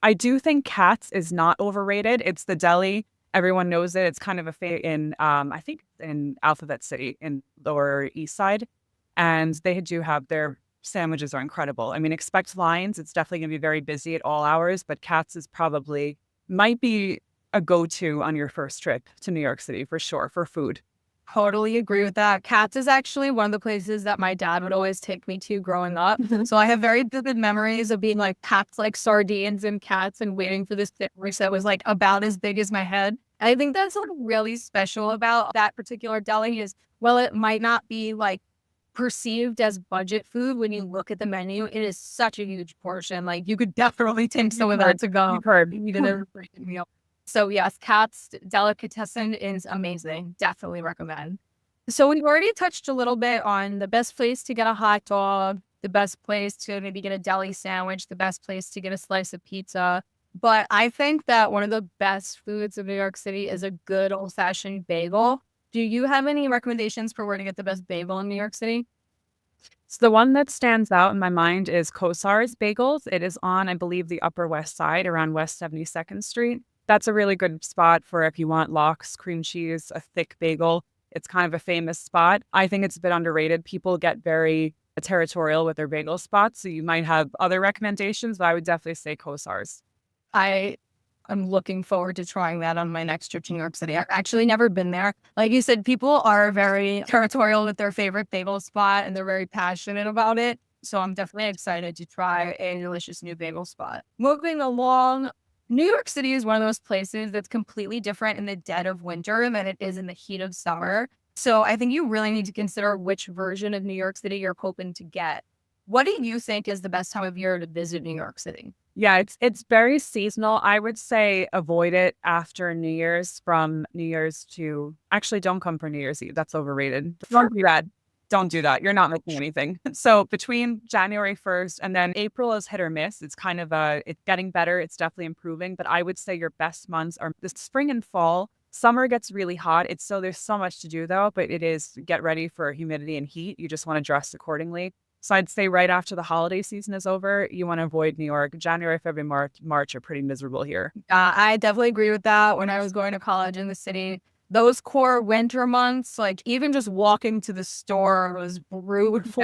I do think Katz is not overrated. It's the deli. Everyone knows it. It's kind of a in, I think in Alphabet City in Lower East Side. And they do have their sandwiches are incredible. I mean, expect lines. It's definitely going to be very busy at all hours, but Katz is probably might be a go-to on your first trip to New York City for sure for food. Totally agree with that. Cats is actually one of the places that my dad would always take me to growing up. So I have very vivid memories of being like packed like sardines and cats and waiting for this sandwich that was like about as big as my head. And I think that's something really special about that particular deli is, well, it might not be like perceived as budget food. When you look at the menu, it is such a huge portion. Like you could definitely take some of that to go. You've heard. Eat it every freaking meal. So yes, Cat's delicatessen is amazing. Definitely recommend. So we've already touched a little bit on the best place to get a hot dog, the best place to maybe get a deli sandwich, the best place to get a slice of pizza. But I think that one of the best foods of New York City is a good old-fashioned bagel. Do you have any recommendations for where to get the best bagel in New York City? So the one that stands out in my mind is Kosar's Bagels. It is on, I believe, the Upper West Side around West 72nd Street. That's a really good spot for if you want lox, cream cheese, a thick bagel. It's kind of a famous spot. I think it's a bit underrated. People get very territorial with their bagel spots. So you might have other recommendations, but I would definitely say Kosar's. I am looking forward to trying that on my next trip to New York City. I've actually never been there. Like you said, people are very territorial with their favorite bagel spot and they're very passionate about it. So I'm definitely excited to try a delicious new bagel spot. Moving along, New York City is one of those places that's completely different in the dead of winter than it is in the heat of summer. So I think you really need to consider which version of New York City you're hoping to get. What do you think is the best time of year to visit New York City? Yeah, it's very seasonal. I would say avoid it after New Year's. From New Year's to actually don't come for New Year's Eve. That's overrated. Don't do that. Don't do that. You're not making anything. So between January 1st and then April is hit or miss. It's kind of it's getting better. It's definitely improving. But I would say your best months are the spring and fall. Summer gets really hot. There's so much to do though, but it is get ready for humidity and heat. You just want to dress accordingly. So I'd say right after the holiday season is over, you want to avoid New York. January, February, March are pretty miserable here. I definitely agree with that. When I was going to college in the city, those core winter months, like even just walking to the store was brutal.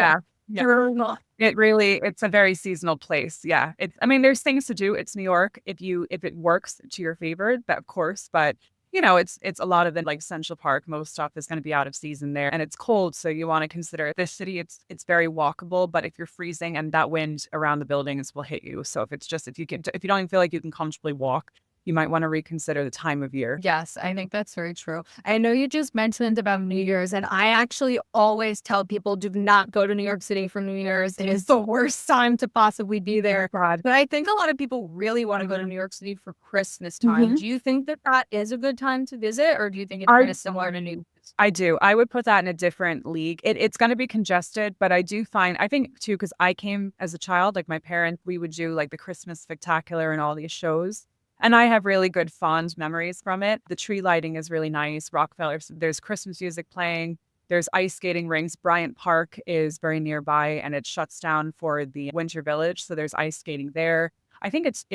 Yeah. It's a very seasonal place. Yeah. I mean, there's things to do. It's New York. If it works to your favor, that of course, but it's a lot of the like Central Park. Most stuff is going to be out of season there and it's cold. So you want to consider this city. It's very walkable, but if you're freezing and that wind around the buildings will hit you. So if you don't even feel like you can comfortably walk, you might want to reconsider the time of year. Yes, I think that's very true. I know you just mentioned about New Year's, and I actually always tell people do not go to New York City for New Year's. It is the worst time to possibly be there. God. But I think a lot of people really want to go to New York City for Christmas time. Do you think that that is a good time to visit, or do you think it's kind of similar to New Year's? I do. I would put that in a different league. It's going to be congested, but I think too, because I came as a child, like my parents, we would do like the Christmas Spectacular and all these shows. And I have really good fond memories from it. The tree lighting is really nice. Rockefeller, there's Christmas music playing. There's ice skating rinks. Bryant Park is very nearby and it shuts down for the Winter Village. So there's ice skating there. I think it's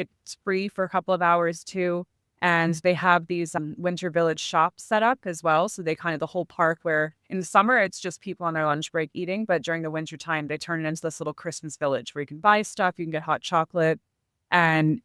free for a couple of hours too. And they have these Winter Village shops set up as well. So they the whole park where in the summer, it's just people on their lunch break eating. But during the winter time, they turn it into this little Christmas village where you can buy stuff, you can get hot chocolate. And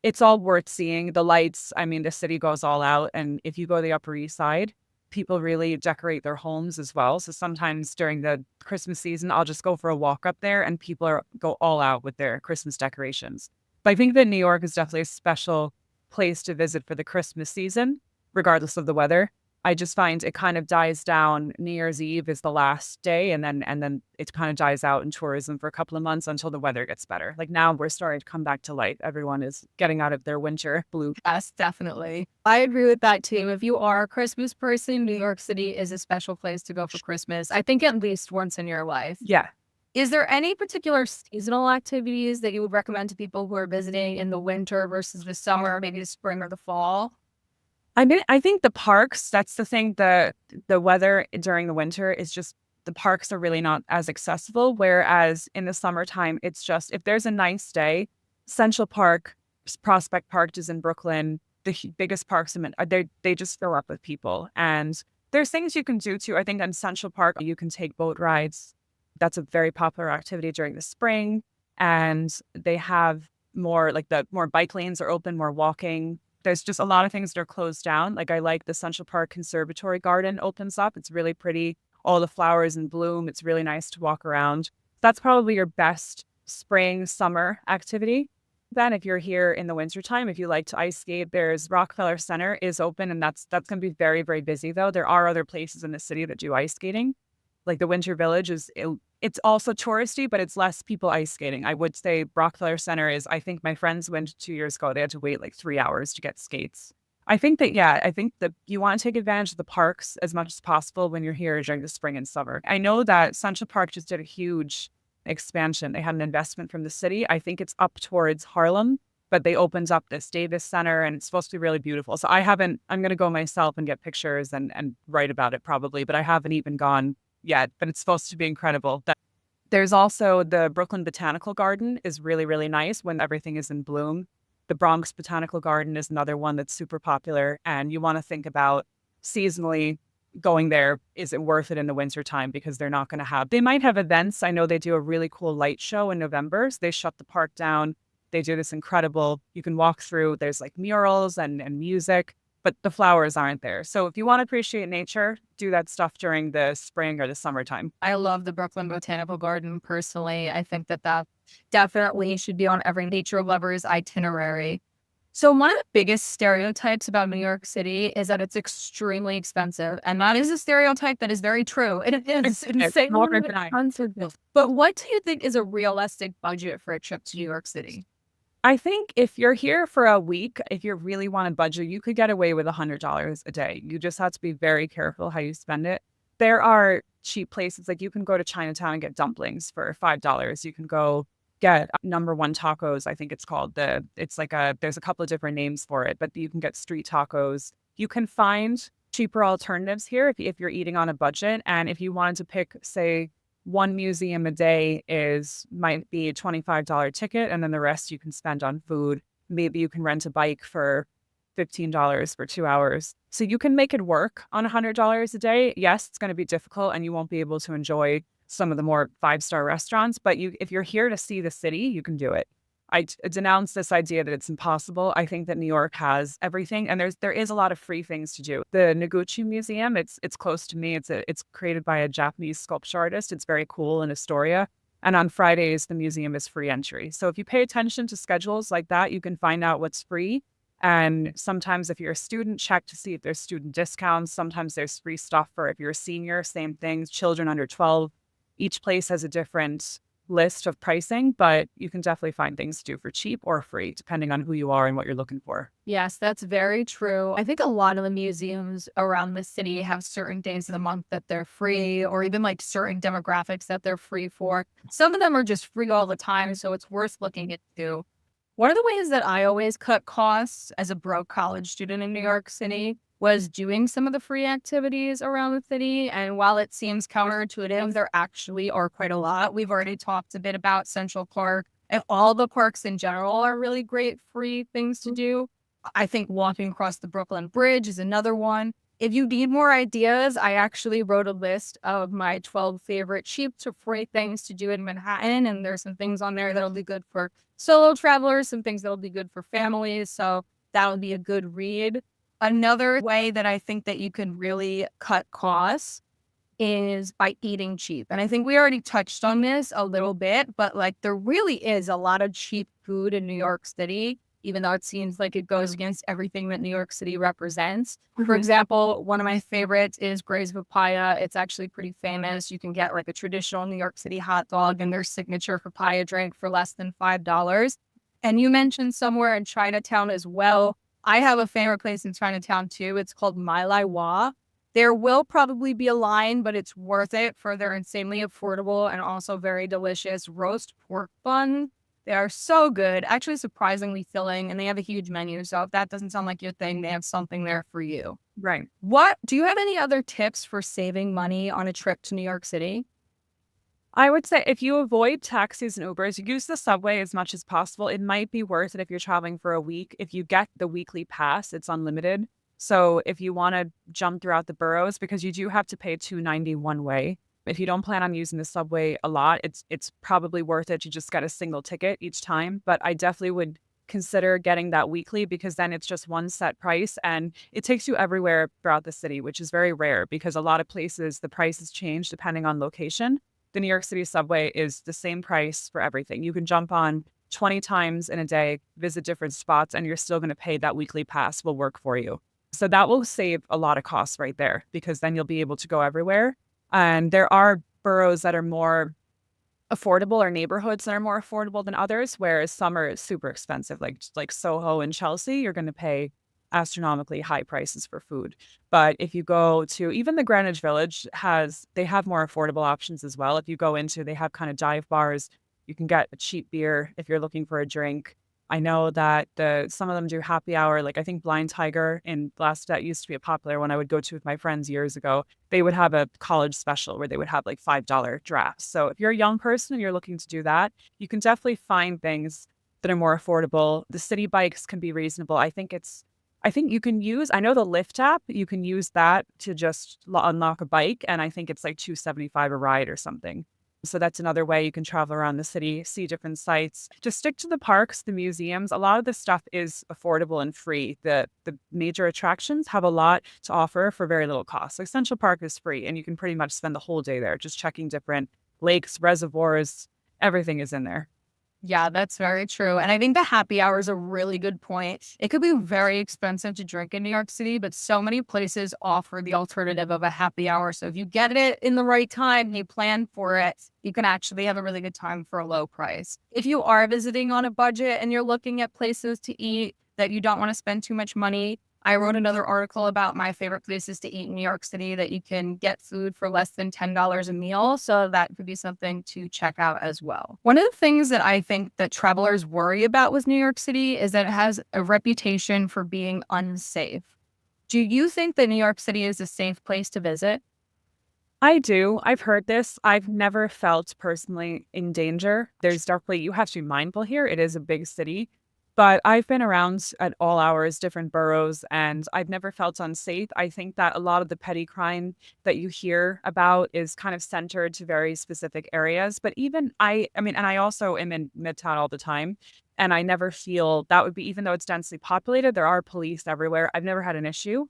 it's all worth seeing. The lights, I mean, the city goes all out. And if you go to the Upper East Side, people really decorate their homes as well. So sometimes during the Christmas season, I'll just go for a walk up there and people go all out with their Christmas decorations. But I think that New York is definitely a special place to visit for the Christmas season, regardless of the weather. I just find it kind of dies down. New Year's Eve is the last day, and then it kind of dies out in tourism for a couple of months until the weather gets better. Like now we're starting to come back to light. Everyone is getting out of their winter blue. Yes, definitely. I agree with that too. If you are a Christmas person, New York City is a special place to go for Christmas. I think at least once in your life. Yeah. Is there any particular seasonal activities that you would recommend to people who are visiting in the winter versus the summer, maybe the spring or the fall? I mean, I think the parks, that's the thing, the weather during the winter is just the parks are really not as accessible. Whereas in the summertime, it's just if there's a nice day, Central Park, Prospect Park is in Brooklyn, the biggest parks in they just fill up with people. And there's things you can do too. I think in Central Park, you can take boat rides. That's a very popular activity during the spring. And they have more like the more bike lanes are open, more walking. There's just a lot of things that are closed down. Like I like the Central Park Conservatory Garden opens up. It's really pretty. All the flowers in bloom. It's really nice to walk around. That's probably your best spring, summer activity. Then if you're here in the wintertime, if you like to ice skate, there's Rockefeller Center is open and that's going to be very, very busy though. There are other places in the city that do ice skating. Like the Winter Village it's also touristy, but it's less people ice skating. I would say Rockefeller Center is, I think my friends went 2 years ago. They had to wait like 3 hours to get skates. I think that you want to take advantage of the parks as much as possible when you're here during the spring and summer. I know that Central Park just did a huge expansion. They had an investment from the city. I think it's up towards Harlem, but they opened up this Davis Center and it's supposed to be really beautiful. So I'm going to go myself and get pictures and write about it probably, but I haven't even gone yet, but it's supposed to be incredible. There's also the Brooklyn Botanical Garden is really, really nice when everything is in bloom. The Bronx Botanical Garden is another one that's super popular. And you want to think about seasonally going there. Is it worth it in the wintertime? Because they might have events. I know they do a really cool light show in November. So they shut the park down. They do this incredible, you can walk through, there's like murals and music, but the flowers aren't there. So if you want to appreciate nature, do that stuff during the spring or the summertime. I love the Brooklyn Botanical Garden personally. I think that definitely should be on every nature lover's itinerary. So one of the biggest stereotypes about New York City is that it's extremely expensive. And that is a stereotype that is very true. It is insanely expensive. But what do you think is a realistic budget for a trip to New York City? I think if you're here for a week, if you really want to budget, you could get away with $100 a day. You just have to be very careful how you spend it. There are cheap places, like you can go to Chinatown and get dumplings for $5. You can go get number one tacos. I think it's called there's a couple of different names for it, but you can get street tacos. You can find cheaper alternatives here if you're eating on a budget. And if you wanted to pick, say, one museum a day might be a $25 ticket, and then the rest you can spend on food. Maybe you can rent a bike for $15 for 2 hours. So you can make it work on $100 a day. Yes, it's going to be difficult and you won't be able to enjoy some of the more five-star restaurants, but if you're here to see the city, you can do it. I denounce this idea that it's impossible. I think that New York has everything, and there is a lot of free things to do. The Noguchi Museum, it's close to me. It's created by a Japanese sculpture artist. It's very cool in Astoria. And on Fridays, the museum is free entry. So if you pay attention to schedules like that, you can find out what's free. And sometimes if you're a student, check to see if there's student discounts. Sometimes there's free stuff for if you're a senior, same things, children under 12. Each place has a different list of pricing, but you can definitely find things to do for cheap or free, depending on who you are and what you're looking for. Yes, that's very true. I think a lot of the museums around the city have certain days of the month that they're free, or even like certain demographics that they're free for. Some of them are just free all the time, so it's worth looking into. One of the ways that I always cut costs as a broke college student in New York City was doing some of the free activities around the city. And while it seems counterintuitive, there actually are quite a lot. We've already talked a bit about Central Park, and all the parks in general are really great free things to do. I think walking across the Brooklyn Bridge is another one. If you need more ideas, I actually wrote a list of my 12 favorite cheap to free things to do in Manhattan. And there's some things on there that'll be good for solo travelers, some things that'll be good for families. So that'll be a good read. Another way that I think that you can really cut costs is by eating cheap. And I think we already touched on this a little bit, but like there really is a lot of cheap food in New York City, even though it seems like it goes against everything that New York City represents. For example, one of my favorites is Gray's Papaya. It's actually pretty famous. You can get like a traditional New York City hot dog and their signature papaya drink for less than $5. And you mentioned somewhere in Chinatown as well. I have a favorite place in Chinatown too. It's called My Lai Hua. There will probably be a line, but it's worth it for their insanely affordable and also very delicious roast pork bun They are so good, actually surprisingly filling, and they have a huge menu. So if that doesn't sound like your thing, they have something there for you. Right. What do you have any other tips for saving money on a trip to New York City? I would say if you avoid taxis and Ubers, use the subway as much as possible. It might be worth it if you're traveling for a week. If you get the weekly pass, it's unlimited. So if you want to jump throughout the boroughs, because you do have to pay 290 one way. If you don't plan on using the subway a lot, it's probably worth it to just get a single ticket each time. But I definitely would consider getting that weekly because then it's just one set price and it takes you everywhere throughout the city, which is very rare because a lot of places the prices change depending on location. The New York City subway is the same price for everything. You can jump on 20 times in a day, visit different spots, and you're still going to pay that weekly pass will work for you. So that will save a lot of costs right there because then you'll be able to go everywhere. And there are boroughs that are more affordable or neighborhoods that are more affordable than others, whereas some are super expensive, like Soho and Chelsea, you're going to pay astronomically high prices for food. But if you go to even the Greenwich Village they have more affordable options as well. If you go into, they have kind of dive bars. You can get a cheap beer if you're looking for a drink. I know that some of them do happy hour. Like I think Blind Tiger in Glasgow used to be a popular one I would go to with my friends years ago. They would have a college special where they would have like $5 drafts. So if you're a young person and you're looking to do that, you can definitely find things that are more affordable. The city bikes can be reasonable. I think you can use, I know the Lyft app, you can use that to just unlock a bike. And I think it's like 275 a ride or something. So that's another way you can travel around the city, see different sites. Just stick to the parks, the museums. A lot of this stuff is affordable and free. The major attractions have a lot to offer for very little cost. Like Central Park is free, and you can pretty much spend the whole day there just checking different lakes, reservoirs. Everything is in there. Yeah, that's very true. And I think the happy hour is a really good point. It could be very expensive to drink in New York City, but so many places offer the alternative of a happy hour. So if you get it in the right time, you plan for it, you can actually have a really good time for a low price. If you are visiting on a budget and you're looking at places to eat that you don't want to spend too much money, I wrote another article about my favorite places to eat in New York City that you can get food for less than $10 a meal. So that could be something to check out as well. One of the things that I think that travelers worry about with New York City is that it has a reputation for being unsafe. Do you think that New York City is a safe place to visit? I do. I've heard this. I've never felt personally in danger. There's definitely, you have to be mindful here. It is a big city, but I've been around at all hours, different boroughs, and I've never felt unsafe. I think that a lot of the petty crime that you hear about is kind of centered to very specific areas. But even I mean, and I also am in Midtown all the time. And I never feel that would be, even though it's densely populated, there are police everywhere. I've never had an issue.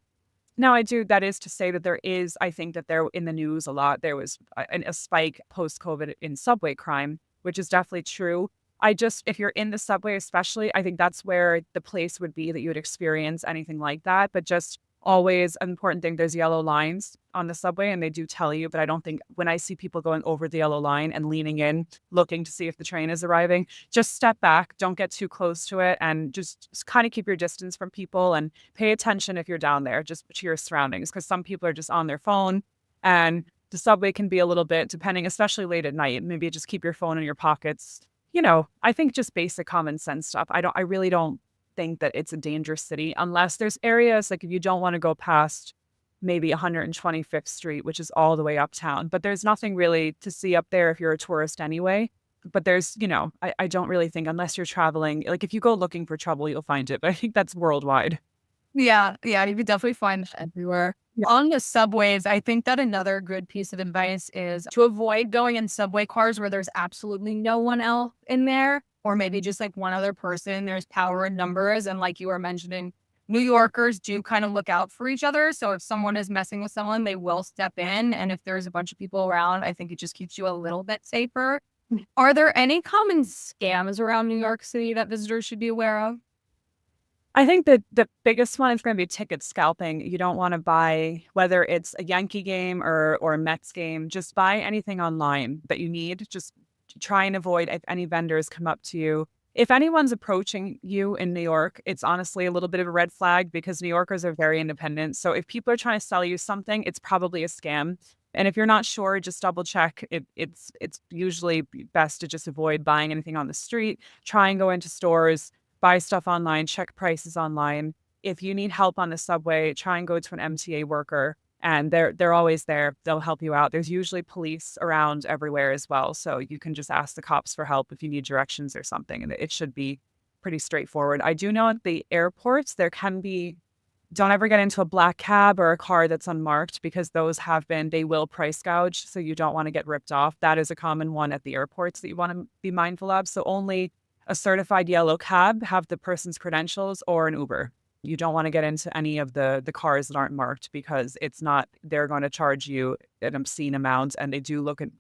No, I do. That is to say that there is, I think that there in the news a lot, there was a spike post COVID in subway crime, which is definitely true. If you're in the subway, especially, I think that's where the place would be that you would experience anything like that. But just always an important thing, there's yellow lines on the subway and they do tell you, but I don't think when I see people going over the yellow line and leaning in, looking to see if the train is arriving, just step back, don't get too close to it and just kind of keep your distance from people and pay attention if you're down there, just to your surroundings, because some people are just on their phone and the subway can be a little bit depending, especially late at night, maybe just keep your phone in your pockets. I think just basic common sense stuff. I really don't think that it's a dangerous city unless there's areas like if you don't want to go past maybe 125th Street, which is all the way uptown, but there's nothing really to see up there if you're a tourist anyway. But I don't really think unless you're traveling, like if you go looking for trouble, you'll find it. But I think that's worldwide. Yeah, you could definitely find that everywhere. Yeah. On the subways, I think that another good piece of advice is to avoid going in subway cars where there's absolutely no one else in there, or maybe just like one other person. There's power in numbers. And like you were mentioning, New Yorkers do kind of look out for each other. So if someone is messing with someone, they will step in. And if there's a bunch of people around, I think it just keeps you a little bit safer. Are there any common scams around New York City that visitors should be aware of? I think that the biggest one is going to be ticket scalping. You don't want to buy, whether it's a Yankee game or a Mets game, just buy anything online that you need. Just try and avoid if any vendors come up to you. If anyone's approaching you in New York, it's honestly a little bit of a red flag because New Yorkers are very independent. So if people are trying to sell you something, it's probably a scam. And if you're not sure, just double check. It's usually best to just avoid buying anything on the street. Try and go into stores, buy stuff online, check prices online. If you need help on the subway, try and go to an MTA worker, and they're always there. They'll help you out. There's usually police around everywhere as well, so you can just ask the cops for help if you need directions or something, and it should be pretty straightforward. I do know at the airports there can be, don't ever get into a black cab or a car that's unmarked, because they will price gouge. So you don't want to get ripped off. That is a common one at the airports that you want to be mindful of. So only a certified yellow cab, have the person's credentials, or an Uber. You don't want to get into any of the cars that aren't marked, because they're going to charge you an obscene amount, and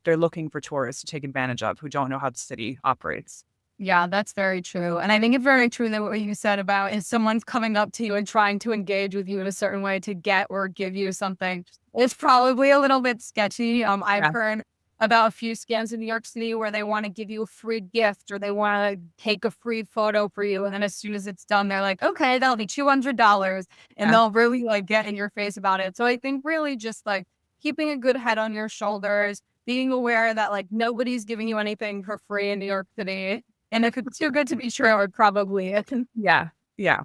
they're looking for tourists to take advantage of who don't know how the city operates. Yeah, that's very true. And I think it's very true that what you said about if someone's coming up to you and trying to engage with you in a certain way to get or give you something, it's probably a little bit sketchy. I've Yeah. heard about a few scams in New York City where they want to give you a free gift or they want to take a free photo for you. And then as soon as it's done, they're like, okay, that'll be $200. And Yeah. they'll really like get in your face about it. So I think really just like keeping a good head on your shoulders, being aware that like nobody's giving you anything for free in New York City. And if it's too good to be true, it probably is. Yeah. Yeah.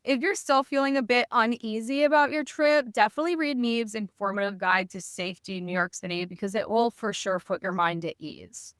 If you're still feeling a bit uneasy about your trip, definitely read Niamh's informative guide to safety in New York City because it will for sure put your mind at ease.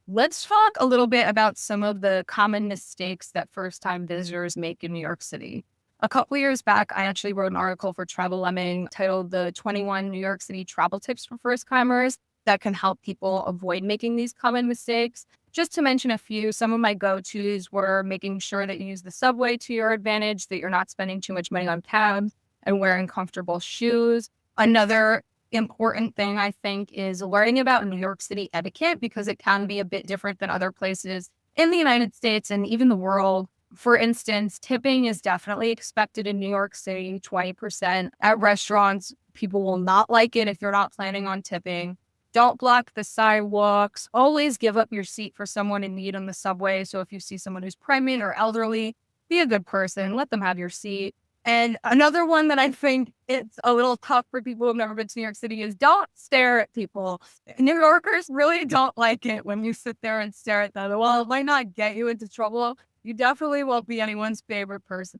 Let's talk a little bit about some of the common mistakes that first-time visitors make in New York City. A couple years back, I actually wrote an article for Travel Lemming titled The 21 New York City Travel Tips for First-Timers that can help people avoid making these common mistakes. Just to mention a few, some of my go-tos were making sure that you use the subway to your advantage, that you're not spending too much money on cabs, and wearing comfortable shoes. Another important thing, I think, is learning about New York City etiquette because it can be a bit different than other places in the United States and even the world. For instance, tipping is definitely expected in New York City, 20%. At restaurants, people will not like it if you're not planning on tipping. Don't block the sidewalks. Always give up your seat for someone in need on the subway. So if you see someone who's pregnant or elderly, be a good person. Let them have your seat. And another one that I think it's a little tough for people who've never been to New York City is don't stare at people. New Yorkers really don't like it when you sit there and stare at them. While it might not get you into trouble, you definitely won't be anyone's favorite person.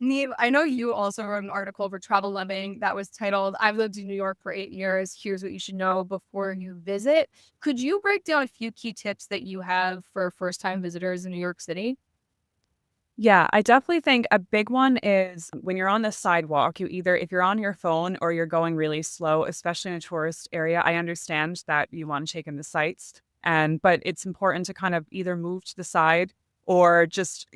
Niamh, I know you also wrote an article for Travel Lemming that was titled, I've lived in New York for 8 years. Here's what you should know before you visit. Could you break down a few key tips that you have for first-time visitors in New York City? Yeah, I definitely think a big one is when you're on the sidewalk, if you're on your phone or you're going really slow, especially in a tourist area, I understand that you want to take in the sights, but it's important to kind of either move to the side or just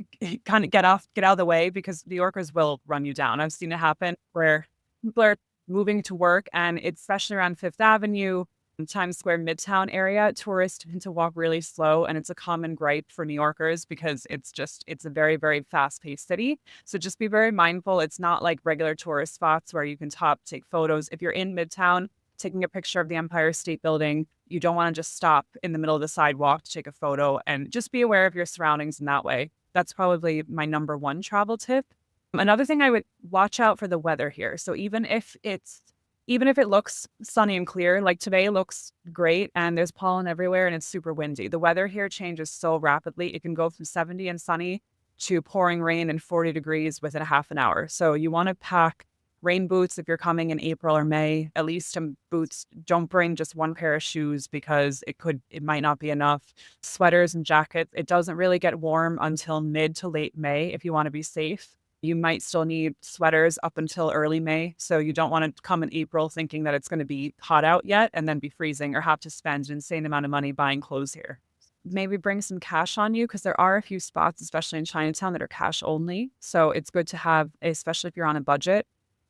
kind of get out of the way, because New Yorkers will run you down. I've seen it happen where people are moving to work, and it's especially around Fifth Avenue, Times Square, Midtown area, tourists tend to walk really slow. And it's a common gripe for New Yorkers because it's a very, very fast paced city. So just be very mindful. It's not like regular tourist spots where you can take photos. If you're in Midtown, taking a picture of the Empire State Building, you don't want to just stop in the middle of the sidewalk to take a photo, and just be aware of your surroundings in that way. That's probably my number one travel tip. Another thing, I would watch out for the weather here. So even if it looks sunny and clear, like today looks great and there's pollen everywhere and it's super windy, the weather here changes so rapidly. It can go from 70 and sunny to pouring rain and 40 degrees within a half an hour. So you want to pack rain boots if you're coming in April or May, at least some boots. Don't bring just one pair of shoes because it might not be enough. Sweaters and jackets. It doesn't really get warm until mid to late May if you want to be safe. You might still need sweaters up until early May. So you don't want to come in April thinking that it's going to be hot out yet and then be freezing or have to spend an insane amount of money buying clothes here. Maybe bring some cash on you, because there are a few spots, especially in Chinatown, that are cash only. So it's good to have, especially if you're on a budget,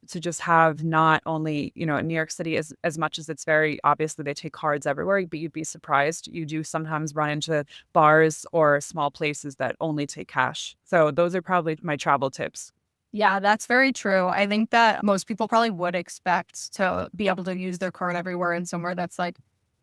to just have not only, in New York City, as much as it's very obviously they take cards everywhere, but you'd be surprised. You do sometimes run into bars or small places that only take cash. So those are probably my travel tips. Yeah, that's very true. I think that most people probably would expect to be able to use their card everywhere in somewhere that's like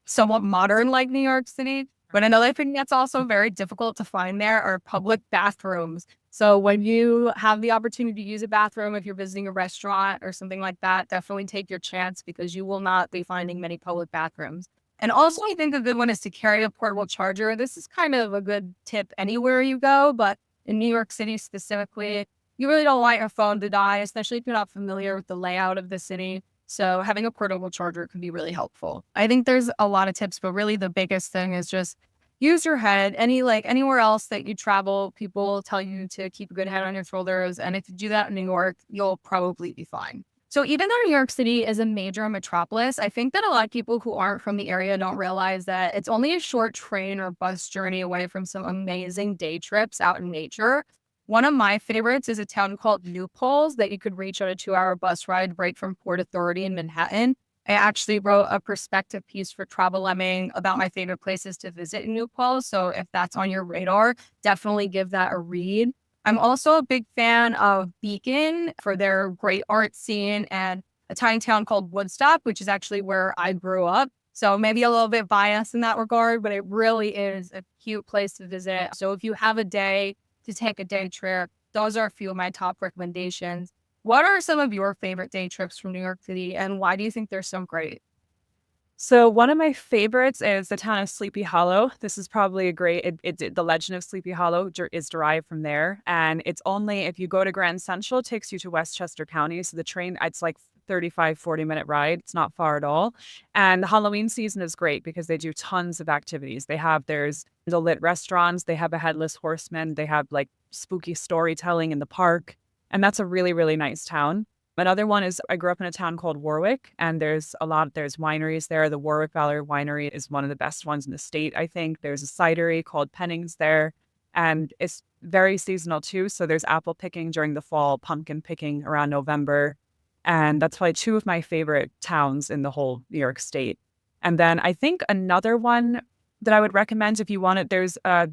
somewhat modern like New York City. But another thing that's also very difficult to find there are public bathrooms. So when you have the opportunity to use a bathroom, if you're visiting a restaurant or something like that, definitely take your chance because you will not be finding many public bathrooms. And also, I think a good one is to carry a portable charger. This is kind of a good tip anywhere you go, but in New York City specifically, you really don't want your phone to die, especially if you're not familiar with the layout of the city. So having a portable charger can be really helpful. I think there's a lot of tips, but really the biggest thing is just use your head. Anywhere else that you travel, people will tell you to keep a good head on your shoulders. And if you do that in New York, you'll probably be fine. So even though New York City is a major metropolis, I think that a lot of people who aren't from the area don't realize that it's only a short train or bus journey away from some amazing day trips out in nature. One of my favorites is a town called New Paltz that you could reach on a 2-hour bus ride right from Port Authority in Manhattan. I actually wrote a perspective piece for Travel Lemming about my favorite places to visit in New Paltz. So if that's on your radar, definitely give that a read. I'm also a big fan of Beacon for their great art scene and a tiny town called Woodstock, which is actually where I grew up. So maybe a little bit biased in that regard, but it really is a cute place to visit. So if you have a day to take a day trip, those are a few of my top recommendations. What are some of your favorite day trips from New York City, and why do you think they're so great? So one of my favorites is the town of Sleepy Hollow. This is probably a great, the legend of Sleepy Hollow is derived from there. And it's only, if you go to Grand Central, it takes you to Westchester County. So the train, it's like 40-minute ride. It's not far at all. And the Halloween season is great because they do tons of activities. There's the lit restaurants, they have a headless horseman, they have like spooky storytelling in the park. And that's a really, really nice town. Another one is I grew up in a town called Warwick, and there's wineries there. The Warwick Valley Winery is one of the best ones in the state, I think. There's a cidery called Pennings there, and it's very seasonal too. So there's apple picking during the fall, pumpkin picking around November. And that's probably two of my favorite towns in the whole New York state. And then I think another one that I would recommend if you want it, there's a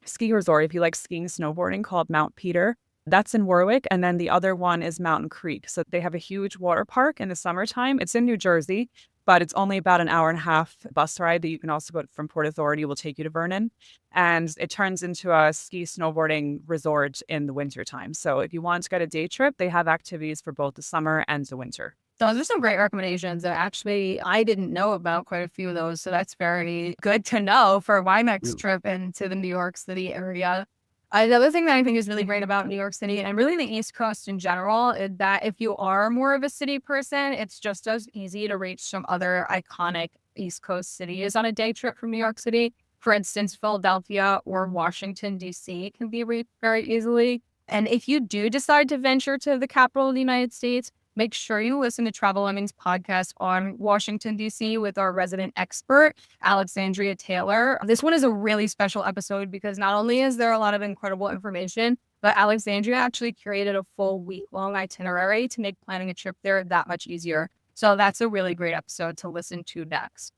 ski resort, if you like skiing, snowboarding, called Mount Peter. That's in Warwick. And then the other one is Mountain Creek. So they have a huge water park in the summertime. It's in New Jersey, but it's only about an hour and a half bus ride that you can also go from Port Authority will take you to Vernon. And it turns into a ski snowboarding resort in the wintertime. So if you want to get a day trip, they have activities for both the summer and the winter. Those are some great recommendations that actually I didn't know about quite a few of those. So that's very good to know for my next trip into the New York City area. Another thing that I think is really great about New York City and really the East Coast in general is that if you are more of a city person, it's just as easy to reach some other iconic East Coast cities on a day trip from New York City. For instance, Philadelphia or Washington, D.C. can be reached very easily. And if you do decide to venture to the capital of the United States, make sure you listen to Travel Lemmings podcast on Washington, D.C. with our resident expert, Alexandria Taylor. This one is a really special episode because not only is there a lot of incredible information, but Alexandria actually created a full week-long itinerary to make planning a trip there that much easier. So that's a really great episode to listen to next.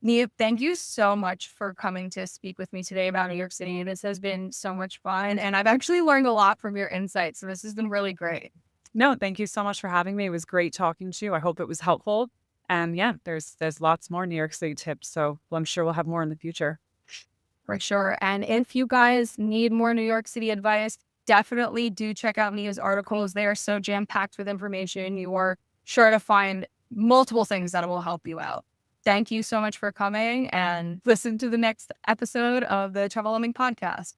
Niamh, thank you so much for coming to speak with me today about New York City. This has been so much fun, and I've actually learned a lot from your insights. So this has been really great. No, thank you so much for having me. It was great talking to you. I hope it was helpful. And yeah, there's lots more New York City tips. So I'm sure we'll have more in the future. For sure. And if you guys need more New York City advice, definitely do check out Niamh's articles. They are so jam-packed with information. You are sure to find multiple things that will help you out. Thank you so much for coming and listen to the next episode of the Travel Lemming podcast.